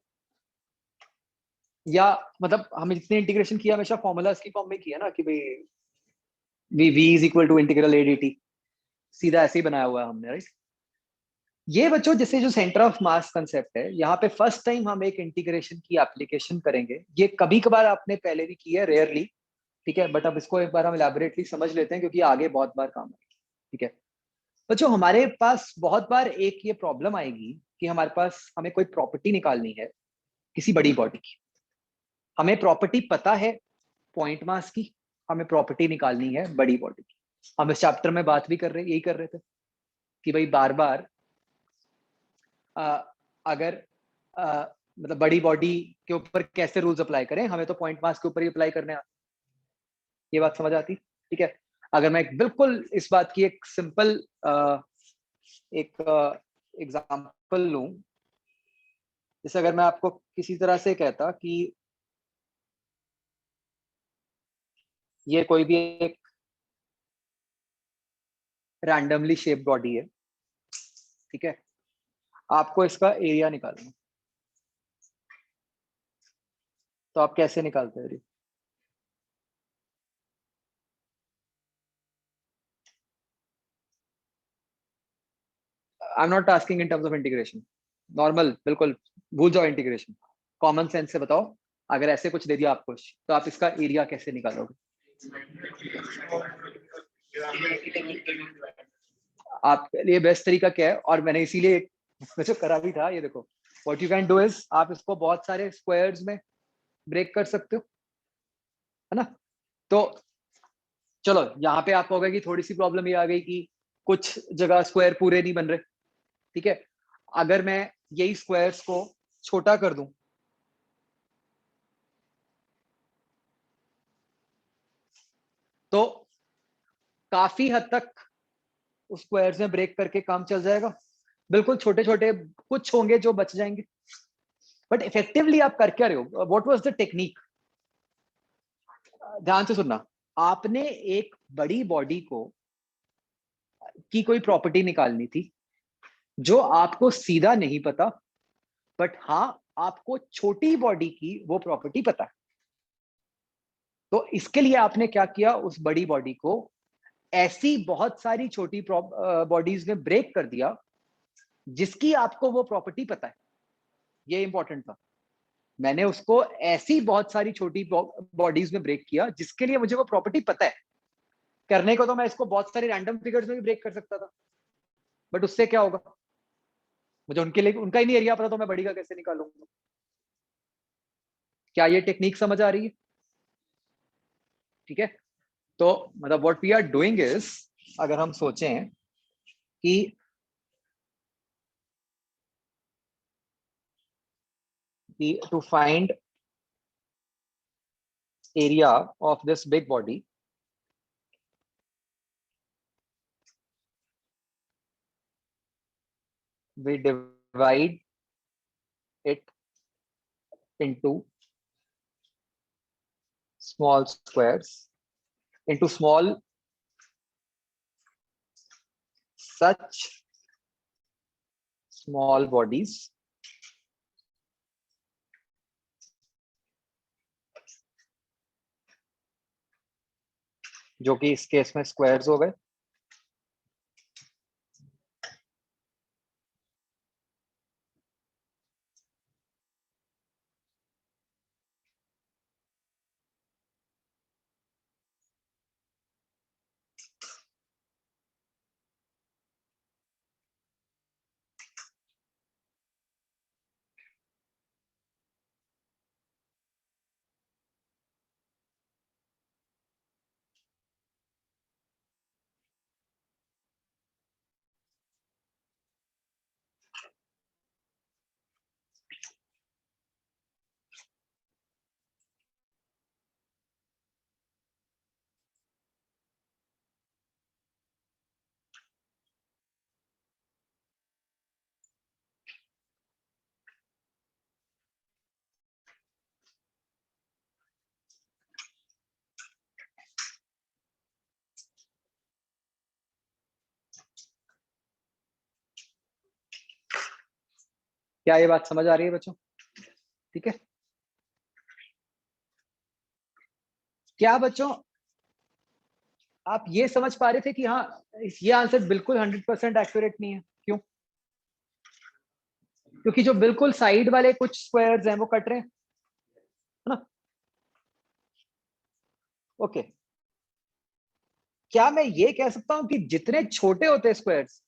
या मतलब हमने जितने इंटीग्रेशन किया हमेशा फॉर्मूलाज की फॉर्म में किया ना कि भाई v is equal to integral a dt, सीधा ऐसे ही बनाया हुआ है हमने, राइट। ये बच्चों जैसे जो सेंटर ऑफ मास कंसेप्ट है, यहाँ पे फर्स्ट टाइम हम एक इंटीग्रेशन की एप्लीकेशन करेंगे। ये कभी कभार आपने पहले भी की है, रेयरली, ठीक है, बट अब इसको एक बार हम इलैबोरेटली समझ लेते हैं क्योंकि आगे बहुत बार काम आएगी, ठीक है। बच्चों हमारे पास बहुत बार एक ये प्रॉब्लम आएगी कि हमारे पास हमें कोई प्रॉपर्टी निकालनी है किसी बड़ी बॉडी की। हमें प्रॉपर्टी पता है पॉइंट मास की, हमें प्रॉपर्टी निकालनी है बड़ी बॉडी की। हम इस चैप्टर में बात भी कर रहे यही कर रहे थे कि भाई बार बार अगर मतलब बड़ी बॉडी के ऊपर कैसे रूल्स अप्लाई करें, हमें तो पॉइंट मास के ऊपर ही अप्लाई करने आते। ये बात समझ आती, ठीक है। अगर मैं बिल्कुल इस बात की एक सिंपल एक एग्जांपल लूं, जैसे अगर मैं आपको किसी तरह से कहता कि ये कोई भी एक रैंडमली शेप्ड बॉडी है, ठीक है, आपको इसका एरिया निकालना है, तो आप कैसे निकालते हैं? I am not asking in terms of integration, normal बिल्कुल भूल जाओ इंटीग्रेशन, कॉमन सेंस से बताओ। अगर ऐसे कुछ दे दिया आपको तो आप इसका एरिया कैसे निकालोगे? आपके लिए बेस्ट तरीका क्या है, और मैंने इसीलिए वैसे करा भी था, ये देखो, what you can do is आप इसको बहुत सारे स्क्वायर्स में ब्रेक कर सकते हो, है ना। तो चलो यहाँ पे आपको होगा कि थोड़ी सी प्रॉब्लम ये आ गई कि कुछ जगह स्क्वायर पूरे नहीं बन रहे, ठीक है। अगर मैं यही स्क्वायर्स को छोटा कर दूं तो काफी हद तक उस स्क्वायर्स में ब्रेक करके काम चल जाएगा। बिल्कुल छोटे छोटे कुछ होंगे जो बच जाएंगे, बट इफेक्टिवली आप कर क्या रहे हो? What was the technique? ध्यान से सुनना। आपने एक बड़ी बॉडी को की कोई प्रॉपर्टी निकालनी थी जो आपको सीधा नहीं पता, बट हाँ आपको छोटी बॉडी की वो प्रॉपर्टी पता है। तो इसके लिए आपने क्या किया, उस बड़ी बॉडी को ऐसी बहुत सारी छोटी बॉडीज में ब्रेक कर दिया जिसकी आपको वो प्रॉपर्टी पता है। ये इंपॉर्टेंट था। मैंने उसको ऐसी बहुत सारी छोटी बॉडीज में ब्रेक किया जिसके लिए मुझे वो प्रॉपर्टी पता है। करने को तो मैं इसको बहुत सारी रैंडम फिगर्स में भी ब्रेक कर सकता था, बट उससे क्या होगा, मुझे उनके लिए उनका ही नहीं एरिया पता, तो मैं बड़ी का कैसे निकालूंगा? क्या ये टेक्निक समझ आ रही है? ठीक है। तो मतलब what we are doing is, अगर हम सोचें कि to find area of this big body, we divide it into small squares, into such small bodies जो कि इस केस में स्क्वायर्स हो गए। क्या ये बात समझ आ रही है बच्चों? ठीक है। क्या बच्चों आप ये समझ पा रहे थे कि हाँ ये आंसर बिल्कुल 100% एक्यूरेट नहीं है? क्यों? क्योंकि जो बिल्कुल साइड वाले कुछ स्क्वायर्स हैं वो कट रहे हैं, है ना? ओके। क्या मैं ये कह सकता हूं कि जितने छोटे होते हैं स्क्वायर्स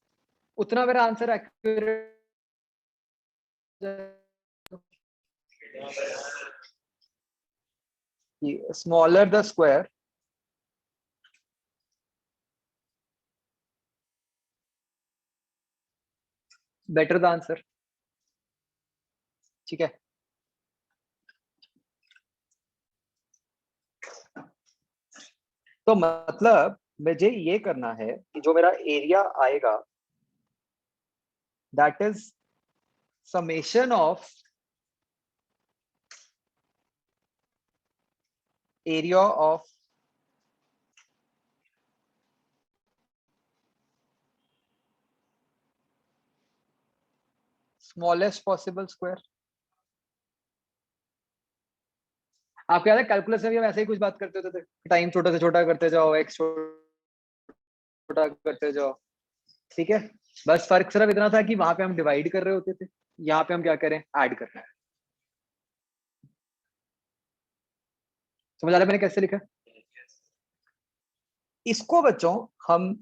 उतना मेरा answer accurate? Smaller the square better the answer. ठीक है। तो मतलब मुझे ये करना है कि जो मेरा एरिया आएगा that is summation of area of smallest possible square. आपको याद है कैलकुलस में भी हम ऐसे ही कुछ बात करते होते थे, टाइम छोटा से छोटा करते जाओ, एक्स छोटा करते जाओ। ठीक है। बस फर्क सिर्फ इतना था कि वहां पे हम डिवाइड कर रहे होते थे, यहाँ पे हम क्या करें, ऐड कर रहे हैं। समझ आ रहा है मैंने कैसे लिखा? इसको बच्चों हम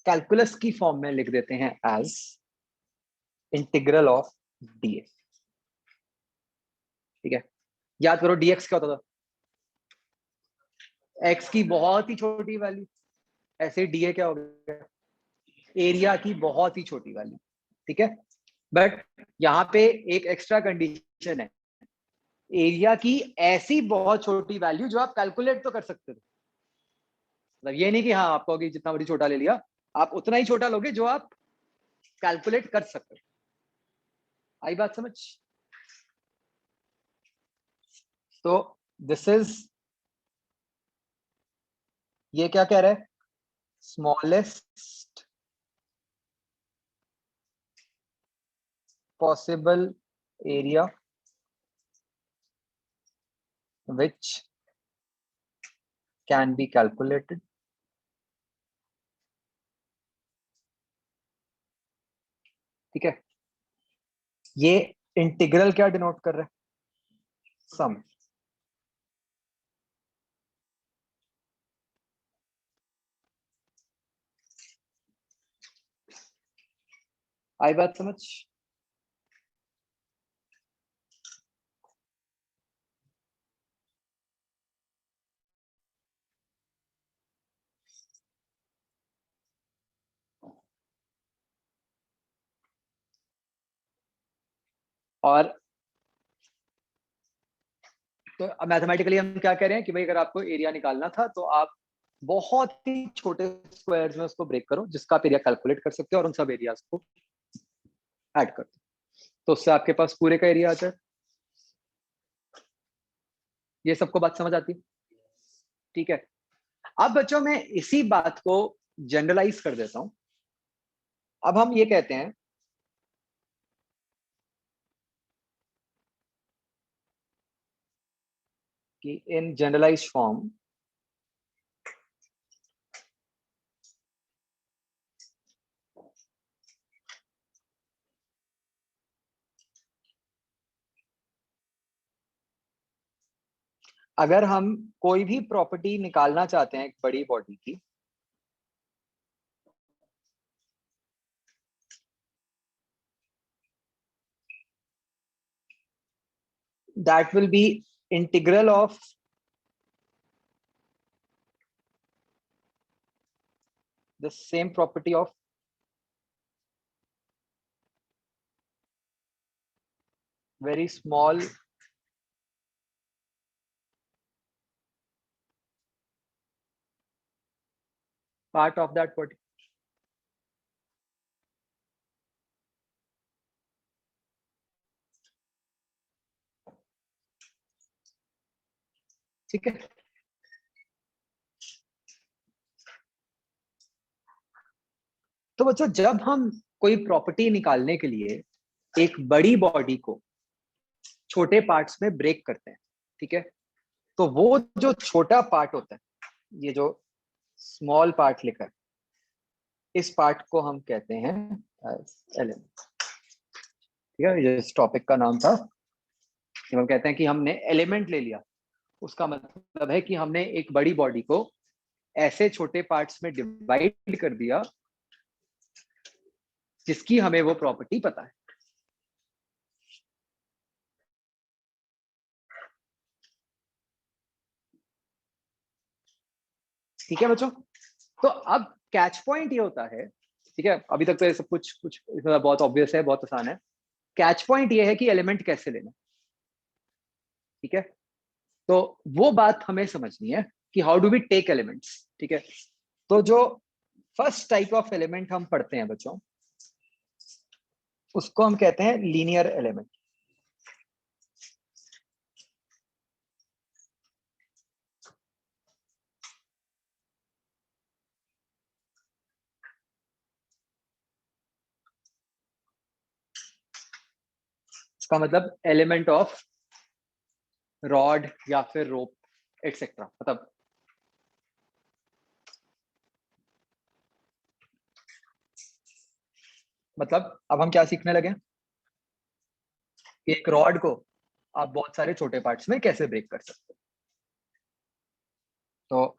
कैलकुलस की फॉर्म में लिख देते हैं एज इंटीग्रल ऑफ डीएक्स। ठीक है। याद करो डीएक्स क्या होता था? एक्स की बहुत ही छोटी वैल्यू, ऐसे डीए क्या हो गया, एरिया की बहुत ही छोटी वैल्यू। ठीक है। बट यहाँ पे एक एक्स्ट्रा कंडीशन है, एरिया की ऐसी बहुत छोटी वैल्यू जो आप कैलकुलेट तो कर सकते थे। मतलब ये नहीं कि हाँ आपको जितना बड़ी छोटा ले लिया, आप उतना ही छोटा लोगे जो आप कैलकुलेट कर सकते हो। आई बात समझ? तो दिस इज, ये क्या कह रहा है, smallest possible area which can be calculated। ठीक है। ये इंटीग्रल क्या डिनोट कर रहा है, सम। आई बात समझ? और तो मैथमेटिकली हम क्या कह रहे हैं कि भाई अगर आपको एरिया निकालना था तो आप बहुत ही छोटे स्क्वायर्स में उसको ब्रेक करो जिसका आप एरिया कैलकुलेट कर सकते हो और उन सब एरियाज को ऐड कर दो, तो उससे आपके पास पूरे का एरिया आ जाए। ये सबको बात समझ आती है? ठीक है। अब बच्चों मैं इसी बात को जनरलाइज कर देता हूं। अब हम ये कहते हैं कि इन जनरलाइज फॉर्म अगर हम कोई भी प्रॉपर्टी निकालना चाहते हैं एक बड़ी बॉडी की, that will be integral of the same property of very small part of that body. ठीक है, तो बच्चों जब हम कोई प्रॉपर्टी निकालने के लिए एक बड़ी बॉडी को छोटे पार्ट्स में ब्रेक करते हैं, ठीक है, तो वो जो छोटा पार्ट होता है, ये जो स्मॉल पार्ट लिखा है, इस पार्ट को हम कहते हैं एलिमेंट। ठीक है, ये इस टॉपिक का नाम था। हम कहते हैं कि हमने एलिमेंट ले लिया, उसका मतलब है कि हमने एक बड़ी बॉडी को ऐसे छोटे पार्ट्स में डिवाइड कर दिया जिसकी हमें वो प्रॉपर्टी पता है। ठीक है बच्चों, तो अब कैच पॉइंट ये होता है, ठीक है, अभी तक तो ये सब कुछ बहुत ऑब्वियस है, बहुत आसान है। कैच पॉइंट ये है कि एलिमेंट कैसे लेना, ठीक है, तो वो बात हमें समझनी है कि how do we take elements. ठीक है, तो जो फर्स्ट टाइप ऑफ एलिमेंट हम पढ़ते हैं बच्चों, उसको हम कहते हैं लीनियर एलिमेंट। इसका मतलब एलिमेंट ऑफ रॉड या फिर रोप एटसेट्रा। मतलब अब हम क्या सीखने लगे कि एक रॉड को आप बहुत सारे छोटे पार्ट्स में कैसे ब्रेक कर सकते हो।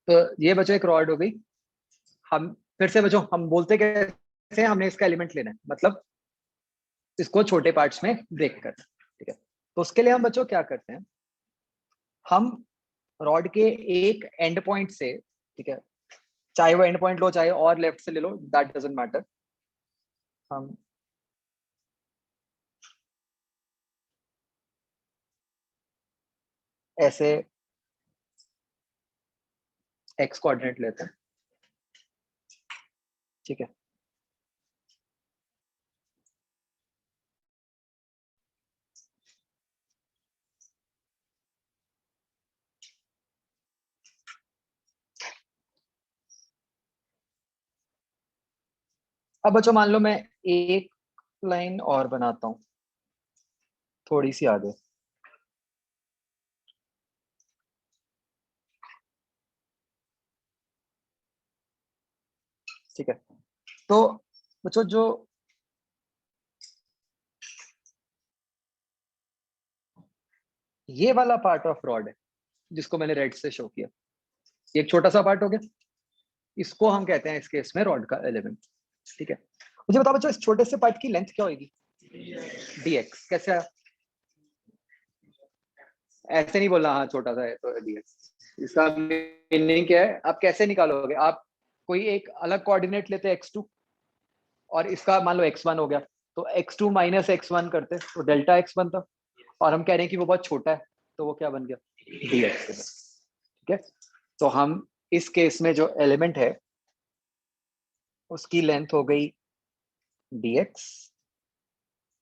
तो ये बच्चों एक रॉड हो गई। हम फिर से बच्चों हम बोलते कैसे हैं, हमने इसका एलिमेंट लेना है, मतलब इसको छोटे पार्ट्स में ब्रेक करना। ठीक है, तो उसके लिए हम बच्चों क्या करते हैं, हम रॉड के एक एंड पॉइंट से, ठीक है, चाहे वो एंड पॉइंट लो चाहे और लेफ्ट से ले लो, दैट डजंट मैटर, हम ऐसे एक्स कोऑर्डिनेट लेते हैं। ठीक है, अब बच्चों मान लो मैं एक लाइन और बनाता हूं थोड़ी सी आगे। ठीक है, तो बच्चों जो ये वाला पार्ट ऑफ रॉड है जिसको मैंने रेड से शो किया, ये एक छोटा सा पार्ट हो गया, इसको हम कहते हैं इस केस में रॉड का एलिमेंट। ठीक है, मुझे बताओ बच्चों इस छोटे से पार्ट की लेंथ क्या होगी, dx। कैसे आया? ऐसे नहीं बोलना, हाँ छोटा सा है तो dx। इसका मीनिंग क्या है, आप कैसे निकालोगे, आप कोई एक अलग कोऑर्डिनेट लेते हैं x2 और इसका मान लो x1 हो गया, तो x2 माइनस x1 करते तो डेल्टा x बनता, और हम कह रहे हैं कि वो बहुत छोटा है तो वो क्या बन गया, dx। ठीक है, तो हम इस केस में जो एलिमेंट है उसकी लेंथ हो गई dx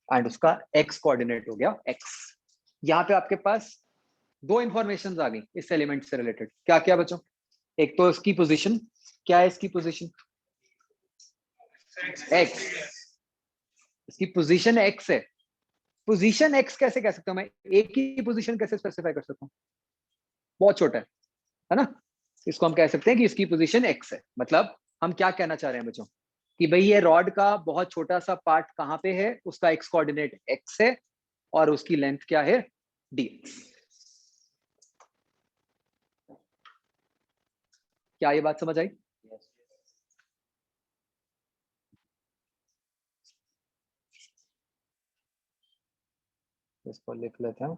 एंड उसका x कोऑर्डिनेट हो गया x। यहाँ पे आपके पास दो इंफॉर्मेशन आ गई इस एलिमेंट से रिलेटेड। क्या क्या बच्चों? एक तो इसकी पोजीशन, क्या है इसकी पोजीशन? x। इसकी पोजीशन x है। पोजीशन x कैसे कह सकता हूं मैं? एक ही पोजीशन कैसे स्पेसिफाई कर सकता हूं? बहुत छोटा है ना? इसको हम कह सकते हैं कि इसकी पोजीशन x है। मतलब हम क्या कहना चाह रहे हैं बच्चों कि भाई ये रॉड का बहुत छोटा सा पार्ट कहां पे है, उसका x कोऑर्डिनेट x है और उसकी लेंथ क्या है? dx। क्या ये बात समझ आई? इसको लिख लेते हैं।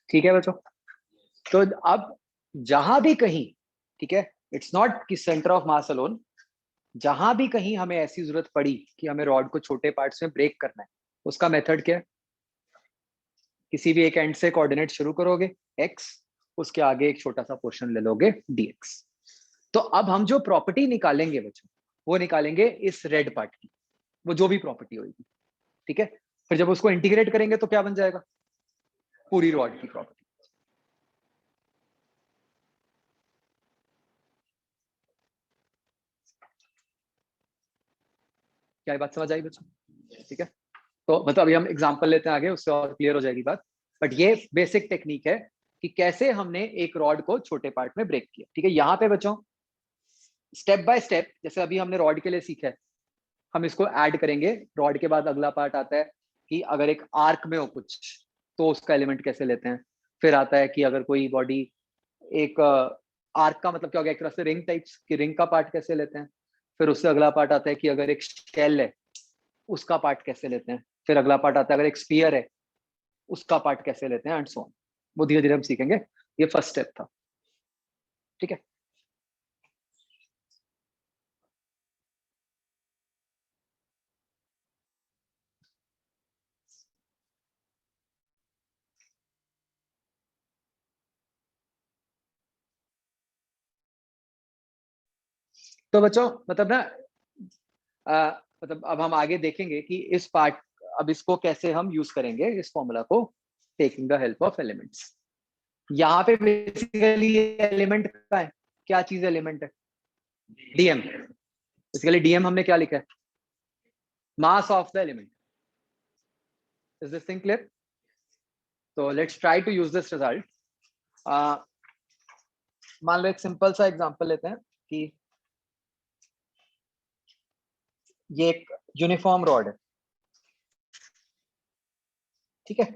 ठीक है बच्चों, तो अब जहां भी कहीं, ठीक है, इट्स नॉट कि सेंटर ऑफ मास अलोन, जहां भी कहीं हमें ऐसी जरूरत पड़ी कि हमें रॉड को छोटे पार्ट्स में ब्रेक करना है, उसका मेथड क्या है? किसी भी एक एंड से कोऑर्डिनेट शुरू करोगे x, उसके आगे एक छोटा सा पोर्शन ले लोगे dx। तो अब हम जो प्रॉपर्टी निकालेंगे बच्चों, वो निकालेंगे इस रेड पार्ट की, वो जो भी प्रॉपर्टी होगी, ठीक है। फिर जब उसको इंटीग्रेट करेंगे तो क्या बन जाएगा? पूरी रॉड की प्रॉपर्टी। क्या ये बात समझ आई बच्चों? ठीक है, तो मतलब अभी हम एग्जांपल लेते हैं आगे, उससे और क्लियर हो जाएगी बात। बट ये बेसिक टेक्निक है कि कैसे हमने एक रॉड को छोटे पार्ट में ब्रेक किया। ठीक है, यहाँ पे बच्चों स्टेप बाय स्टेप, जैसे अभी हमने रॉड के लिए सीखा है, हम इसको ऐड करेंगे। रॉड के बाद अगला पार्ट आता है कि अगर एक आर्क में हो कुछ, तो उसका एलिमेंट कैसे लेते हैं। फिर आता है कि अगर कोई बॉडी एक आर्क का मतलब क्या हो गया, एक तरह से रिंग टाइप्स की, रिंग का पार्ट कैसे लेते हैं। फिर उससे अगला पार्ट आता है कि अगर एक शेल है, उसका पार्ट कैसे लेते हैं। फिर अगला पार्ट आता है अगर एक स्फीयर है, उसका पार्ट कैसे लेते हैं, एंड सो ऑन। वो धीरे धीरे हम सीखेंगे। ये फर्स्ट स्टेप था। ठीक है, तो बच्चों मतलब ना मतलब अब हम आगे देखेंगे कि इस पार्ट, अब इसको कैसे हम यूज करेंगे, इस फॉर्मूला को, taking the help of elements. यहाँ पे बेसिकली एलिमेंट का है, क्या चीज एलिमेंट है? डीएम। बेसिकली डीएम हमने क्या लिखा है? Mass of the element. Is this thing clear? तो let's try to use this result. मान लो एक सिंपल सा एग्जांपल लेते हैं कि ये एक यूनिफॉर्म रॉड है। ठीक है,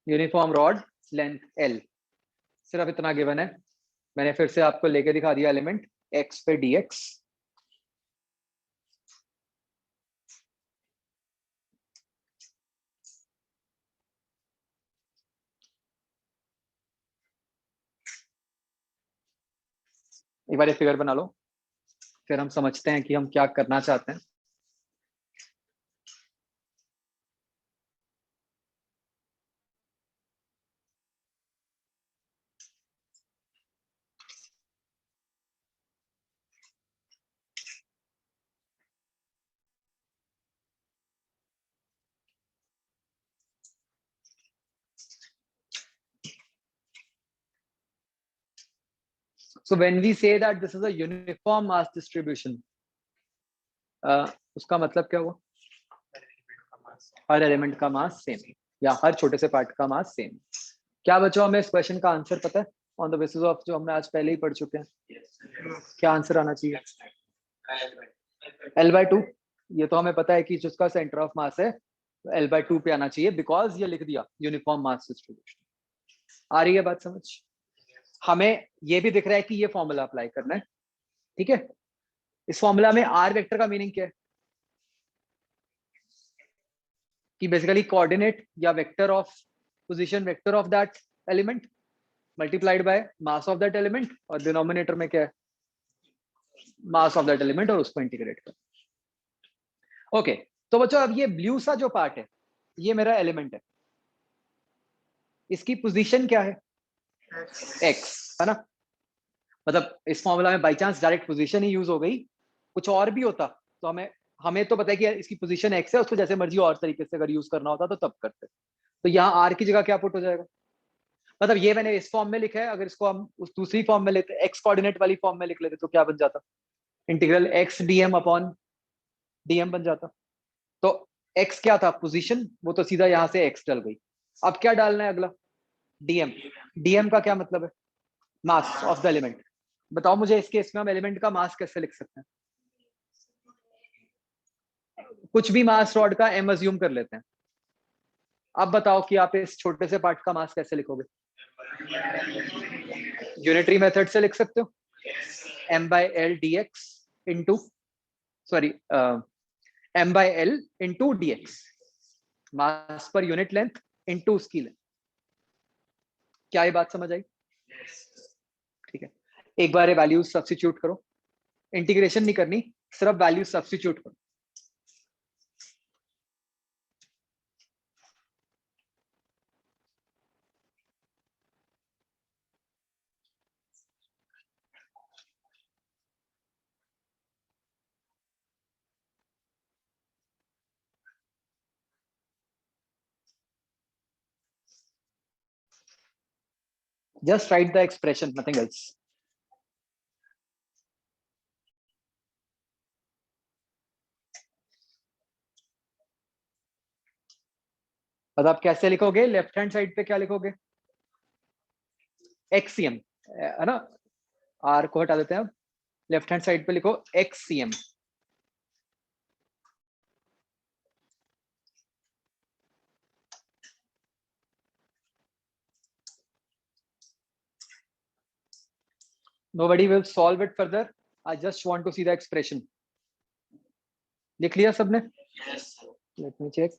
यूनिफॉर्म रॉड, लेंथ एल, सिर्फ इतना गिवन है। मैंने फिर से आपको लेके दिखा दिया एलिमेंट एक्स पे dx। एक बार ये फिगर बना लो, फिर हम समझते हैं कि हम क्या करना चाहते हैं। So when we say that this is a uniform mass distribution, उसका मतलब क्या हुआ? हर एलिमेंट का मास सेम, या हर छोटे से पार्ट का मास सेम। क्या बच्चों हमें इस क्वेश्चन का आंसर पता है ऑन द बेसिस ऑफ जो हमने आज पहले ही पढ़ चुके हैं? क्या आंसर आना चाहिए? L/2। ये तो हमें पता है कि जिसका सेंटर ऑफ मास है L/2 पे आना चाहिए, बिकॉज ये लिख दिया यूनिफॉर्म मास डिस्ट्रीब्यूशन। आ रही है बात समझ? हमें ये भी दिख रहा है कि ये फॉर्मूला अप्लाई करना है, ठीक है। इस फॉर्मूला में आर वेक्टर का मीनिंग क्या है? कि बेसिकली कोऑर्डिनेट या vector of position, vector of that element multiplied by mass of that element, और डिनोमिनेटर में क्या है? मास ऑफ दैट एलिमेंट, और उसको इंटीग्रेट कर। ओके, तो बच्चों अब ये ब्लू सा जो पार्ट है, ये मेरा एलिमेंट है, इसकी पोजीशन क्या है? एक्स, है ना। मतलब इस फॉर्मूला में by chance direct position he use हो गई, कुछ और भी होता तो हमें तो पता है कि इसकी पोजीशन एक्स है, उसको जैसे मर्जी और तरीके से अगर यूज करना होता तो तब करते। तो यहाँ आर की जगह क्या पुट हो जाएगा? मतलब ये मैंने इस फॉर्म में लिखा है, अगर इसको हम उस दूसरी फॉर्म में लेते, एक्स कोऑर्डिनेट वाली फॉर्म में लिख लेते, तो क्या बन जाता? Integral x DM upon DM बन जाता। तो एक्स क्या था? पोजीशन, वो तो सीधा यहाँ से एक्स डल गई। अब क्या डालना है अगला? डीएम। डीएम का क्या मतलब है? Mass of the element. बताओ मुझे इस केस में हम एलिमेंट का मास कैसे लिख सकते हैं? कुछ भी मास रॉड का एम अज्यूम कर लेते हैं। अब बताओ कि आप इस छोटे से पार्ट का मास कैसे लिखोगे? यूनिटरी मेथड से लिख सकते हो, m/l dx into, sorry, m/l into dx, मास पर यूनिट लेंथ इंटू उसकी लेंथ। क्या ये बात समझ आई? ठीक है, एक बार ये वैल्यूज सब्स्टिट्यूट करो, इंटीग्रेशन नहीं करनी, सिर्फ वैल्यूज सब्स्टिट्यूट करो। Just write the expression, nothing else. अब आप कैसे लिखोगे? लेफ्ट हैंड साइड पे क्या लिखोगे? XCM, है ना। आर को हटा देते हैं, अब लेफ्ट हैंड साइड पे लिखो XCM। Nobody will solve it further. I just want to see the expression. लिख लिया सबने? Let me check.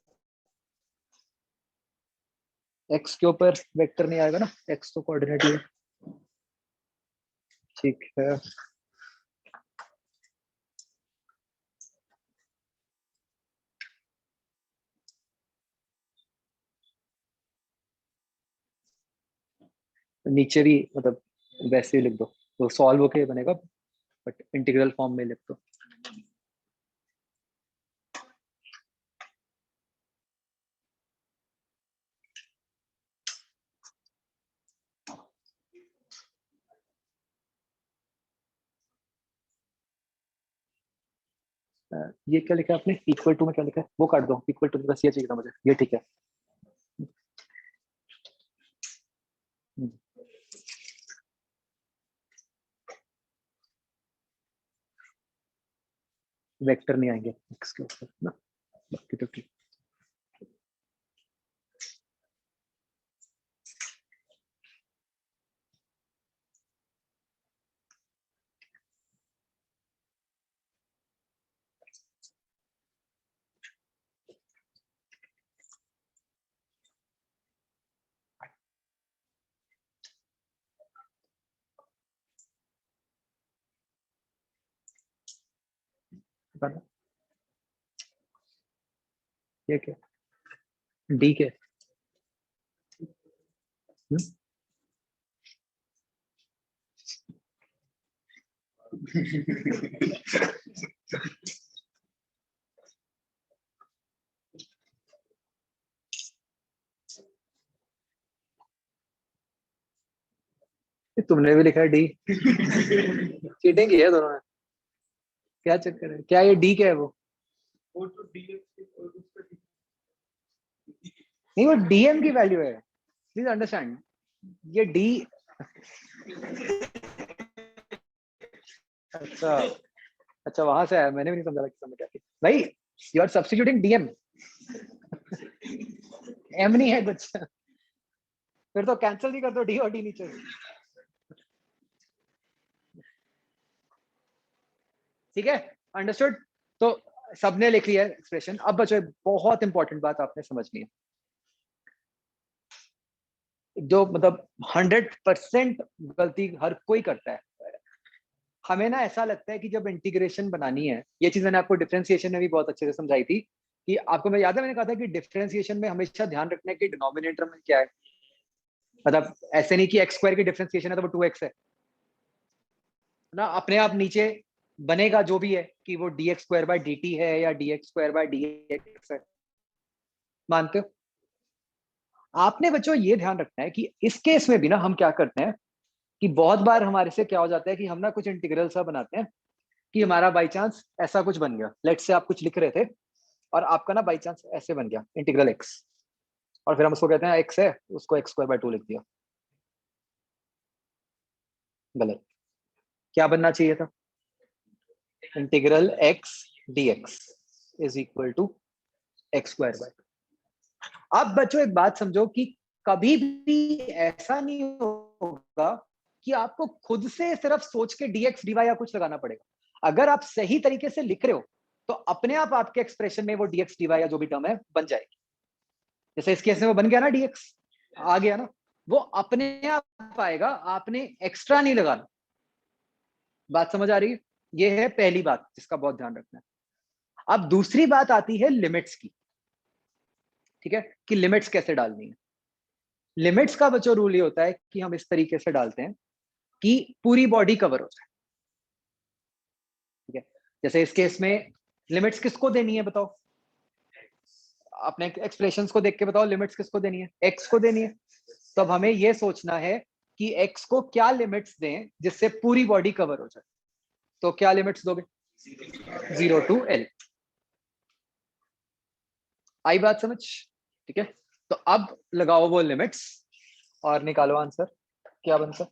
x के ऊपर वेक्टर नहीं आएगा ना, x तो कोऑर्डिनेट है। ठीक है, नीचे भी मतलब वैसे ही लिख दो तो सॉल्व होके बनेगा, बट इंटीग्रल फॉर्म में लिख दो। ये क्या लिखा है आपने? इक्वल टू में क्या लिखा है वो काट दो, इक्वल टू बस ये चाहिए था मुझे, ये ठीक है। वेक्टर नहीं आएंगे x के ऊपर ना, बाकी तो ठीक। ये क्या? डी के? तुमने भी लिखा है डी। चीटिंग की है दोनों ने। क्या चक्कर है? क्या ये डी क्या है? वो नहीं, वो डीएम की वैल्यू है, प्लीज अंडरस्टैंड। ये डी, अच्छा अच्छा, वहां से आया, मैंने भी नहीं समझा कि समझ क्या। भाई you are substituting dm, m नहीं है कुछ, फिर तो कैंसिल नहीं कर दो डी और डी नीचे। ठीक है, अंडरस्टूड। तो सबने लिख लिया एक्सप्रेशन। अब बच्चों बहुत इंपॉर्टेंट बात आपने समझनी है, जो मतलब 100% गलती हर कोई करता है। हमें ना ऐसा लगता है कि जब इंटीग्रेशन बनानी है, ये चीज मैंने आपको डिफरेंशिएशन में भी बहुत अच्छे से समझाई थी, कि आपको मैं याद है मैंने कहा था कि डिफरेंशिएशन में हमेशा ध्यान रखना है कि डिनोमिनेटर में क्या है। मतलब ऐसे नहीं कि एक्स स्क्वायर की डिफरेंशिएशन है तो वो 2x है ना, अपने आप नीचे बनेगा जो भी है कि वो D x square bye D T है या D x square bye D x है। मानते हो? आपने बच्चों ये ध्यान रखना है कि इस केस में भी ना हम क्या करते हैं कि बहुत बार हमारे से क्या हो जाता है कि हम ना कुछ इंटीग्रल सा बनाते हैं कि हमारा बाई चांस ऐसा कुछ बन गया। लेट से आप कुछ लिख रहे थे और आपका ना बाई चांस ऐसे बन गया इंटीग्रल एक्स, और फिर हम उसको कहते हैं एक्स है, उसको एक्स स्क्वायर बाय 2 लिख दिया। गलत। क्या बनना चाहिए था? Integral x d x is equal to x square by. अब बच्चों एक बात समझो कि कभी भी ऐसा नहीं होगा कि आपको खुद से सिर्फ सोच के dx dy या कुछ लगाना पड़ेगा। अगर आप सही तरीके से लिख रहे हो तो अपने आप आपके एक्सप्रेशन में वो dx dy या जो भी टर्म है बन जाएगी। जैसे इस केस में वो बन गया ना, dx आ गया ना, वो अपने आप आएगा, आपने एक्स्ट्रा नहीं लगाना। बात समझ आ रही है? ये है पहली बात जिसका बहुत ध्यान रखना है। अब दूसरी बात आती है लिमिट्स की। ठीक है, कि लिमिट्स कैसे डालनी है। लिमिट्स का बच्चों रूल ये होता है कि हम इस तरीके से डालते हैं कि पूरी बॉडी कवर हो जाए। ठीक है, जैसे इस केस में लिमिट्स किसको देनी है बताओ? अपने एक्सप्रेशंस को देख के बताओ, लिमिट्स किसको देनी है? एक्स को देनी है। तो अब हमें यह सोचना है कि एक्स को क्या लिमिट्स दें जिससे पूरी बॉडी कवर हो जाए। तो क्या लिमिट्स दोगे? 0 टू एल। आई बात समझ? ठीक है, तो अब लगाओ वो लिमिट्स और निकालो आंसर क्या बनता है।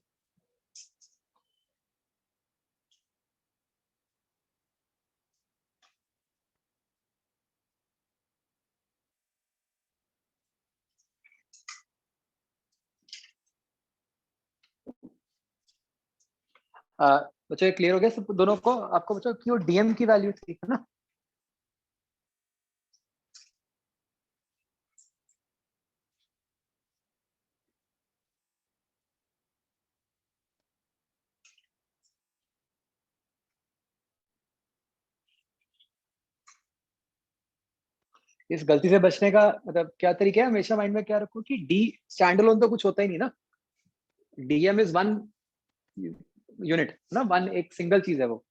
बच्चों क्लियर हो गया सब दोनों को? आपको बच्चों कि वो डीएम की वैल्यू थी है ना? इस गलती से बचने का मतलब क्या तरीका है? हमेशा माइंड में क्या रखो कि डी स्टैंड अलोन तो कुछ होता ही नहीं ना। डीएम इज वन यूनिट ना, वन एक सिंगल चीज है वो।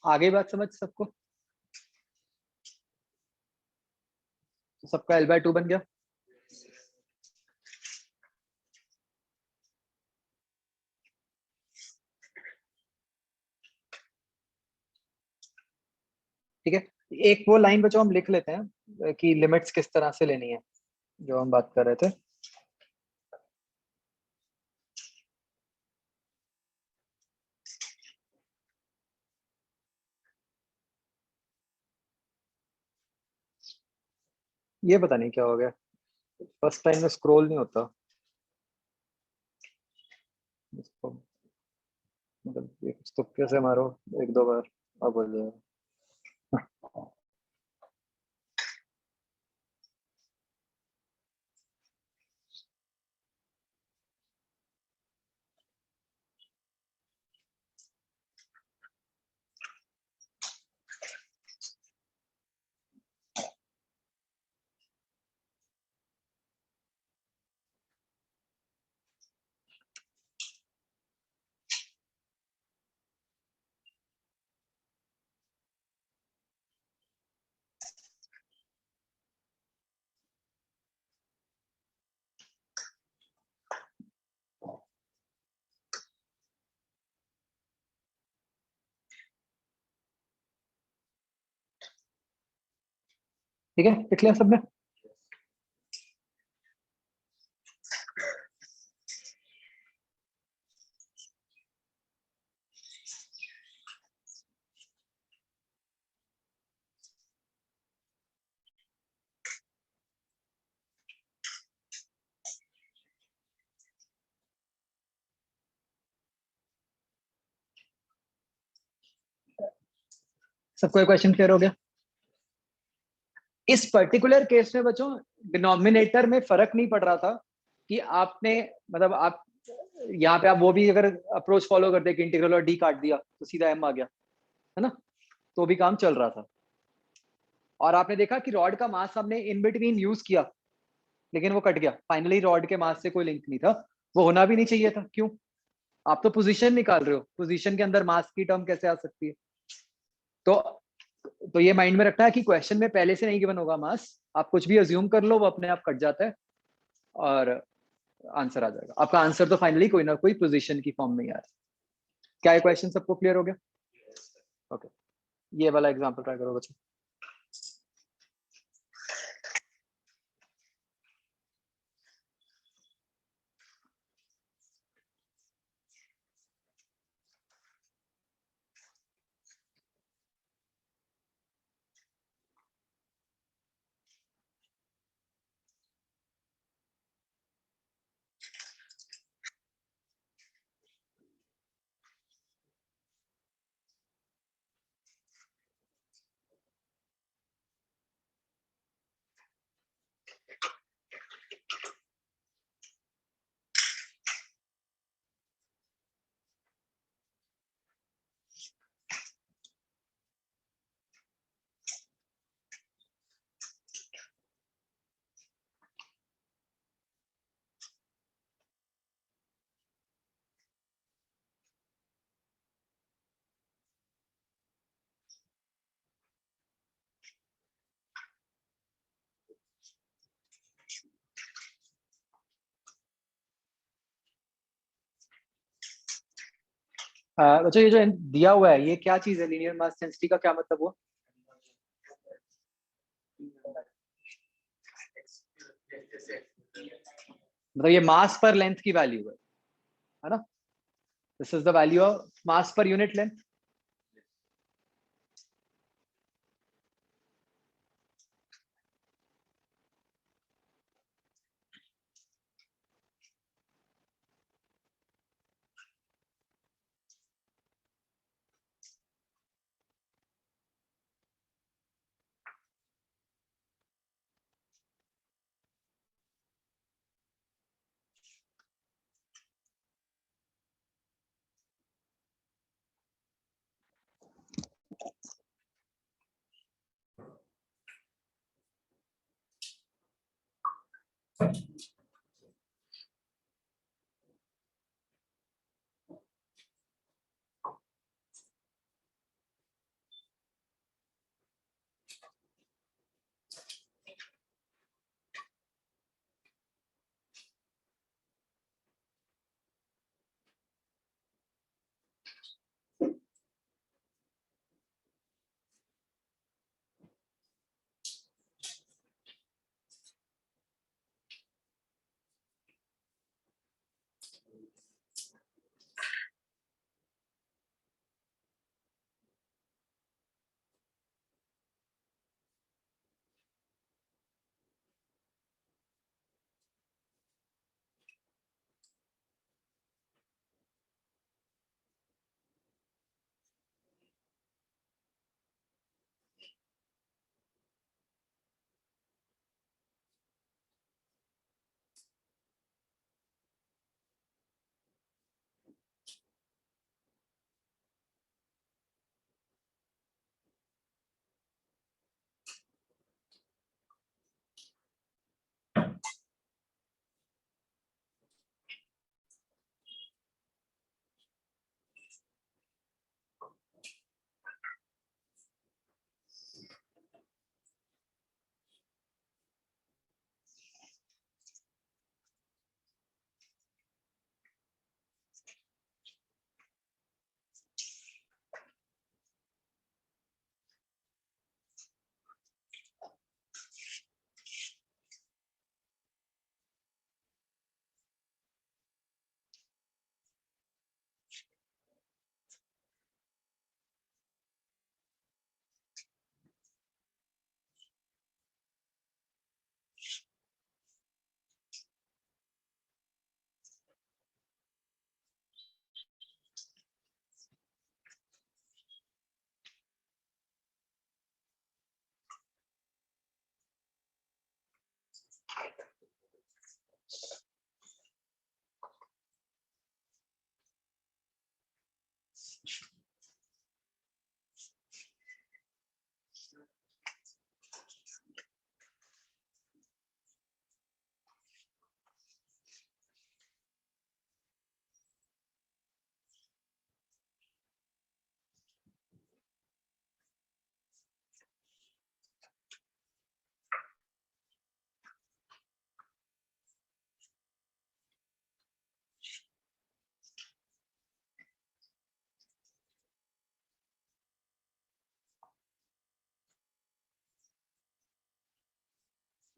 आगे बात समझ सबको? तो सबका एल बाय 2 बन गया। ठीक है, एक वो लाइन बचो हम लिख लेते हैं कि लिमिट्स किस तरह से लेनी है, जो हम बात कर रहे थे। ये पता नहीं क्या हो गया, फर्स्ट टाइम में स्क्रॉल नहीं होता इसको। मतलब ये कुछ तुक्के से मारो एक दो बार, अब हो जाएगा। ठीक है, लिख लिया सबने? सबको क्वेश्चन क्लियर हो गया? इस पर्टिकुलर केस में बच्चों डिनोमिनेटर में फर्क नहीं पड़ रहा था कि आपने मतलब आप यहाँ पे आप वो भी अगर अप्रोच फॉलो करते कि इंटीग्रल और डी काट दिया तो सीधा एम आ गया, है ना, तो भी काम चल रहा था। और आपने देखा कि रॉड का मास हमने इन बिटवीन यूज किया लेकिन वो कट गया, फाइनली रॉड के मास से कोई लिंक नहीं था, वो होना भी नहीं चाहिए था। क्यों? आप तो पोजीशन निकाल रहे हो, पोजीशन के अंदर मास की टर्म कैसे आ सकती है? तो ये माइंड में रखना है कि क्वेश्चन में पहले से नहीं गिवन होगा मास, आप कुछ भी अज्यूम कर लो, वो अपने आप कट जाता है और आंसर आ जाएगा। आपका आंसर तो फाइनली कोई ना कोई पोजीशन की फॉर्म में ही आ रहा है। क्या ये क्वेश्चन सबको क्लियर हो गया? ओके, ये वाला एग्जांपल ट्राई करो बच्चों। बच्चों ये जो दिया हुआ है ये क्या चीज है? लीनियर मास डेंसिटी का क्या मतलब हुआ? मतलब ये मास पर लेंथ की वैल्यू है ना? This is the value of mass पर यूनिट लेंथ।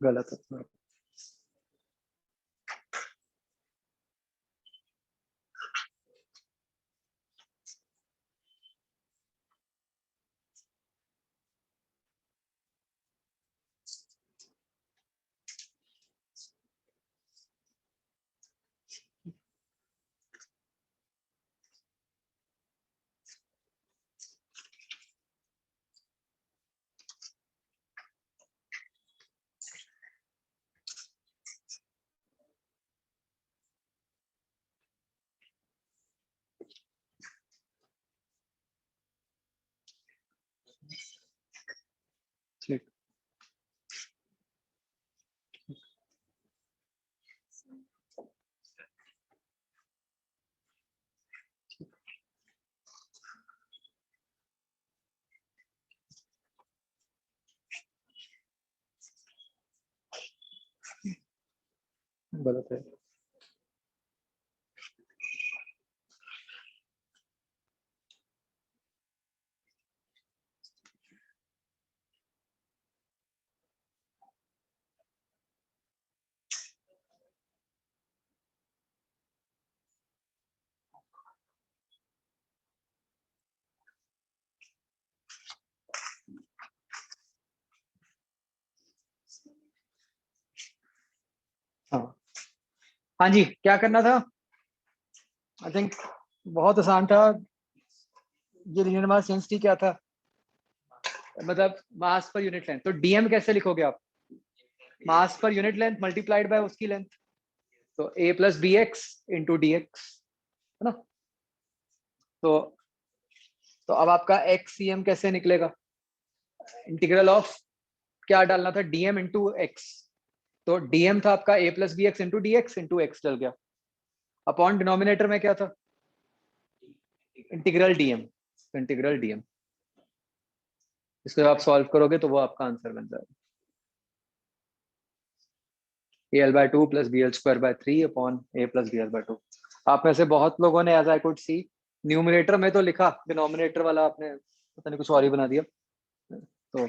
गलत है। ठीक, गलत है। हाँ हाँ जी, क्या करना था? आई थिंक बहुत आसान था। ये लीनियर मास डेंसिटी क्या था? मतलब मास पर यूनिट लेंथ। तो डीएम कैसे लिखोगे आप? मास पर यूनिट लेंथ मल्टीप्लाइड बाय उसकी लेंथ। तो a plus b x into d x, है ना? तो तो अब आपका एक्स सी एम कैसे निकलेगा? इंटीग्रल ऑफ क्या डालना था? Dm into x. तो डीएम था आपका a plus b x into x डल गया। अपॉन डिनोमिनेटर में क्या था? Integral DM. इंटीग्रल डीएम, इसको आप सॉल्व करोगे तो वो आपका आंसर बन जाएगा। al/2 plus bl²/3 upon a plus bl/2। आप में से बहुत लोगों ने, as I could see, numerator में तो लिखा, डिनोमिनेटर वाला आपने पता नहीं कुछ और ही बना दिया, तो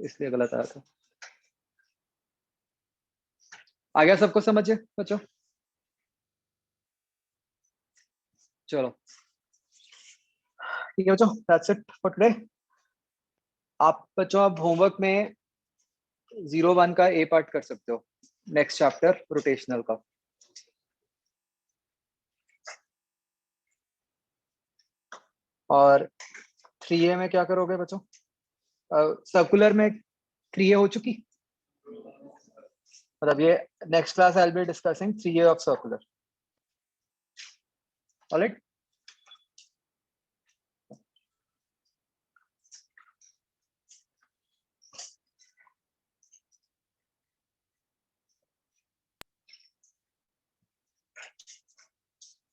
इसलिए गलत आया था। आ गया सबको समझे बच्चों? चलो ठीक है बच्चों, दैट्स इट फॉर टुडे। आप बच्चों अब होमवर्क में 0-1 का ए पार्ट कर सकते हो, नेक्स्ट चैप्टर रोटेशनल का। और 3A में क्या करोगे बच्चों? सर्कुलर में 3A हो चुकी, मतलब ये next class I will be discussing 3A of circular. Alright.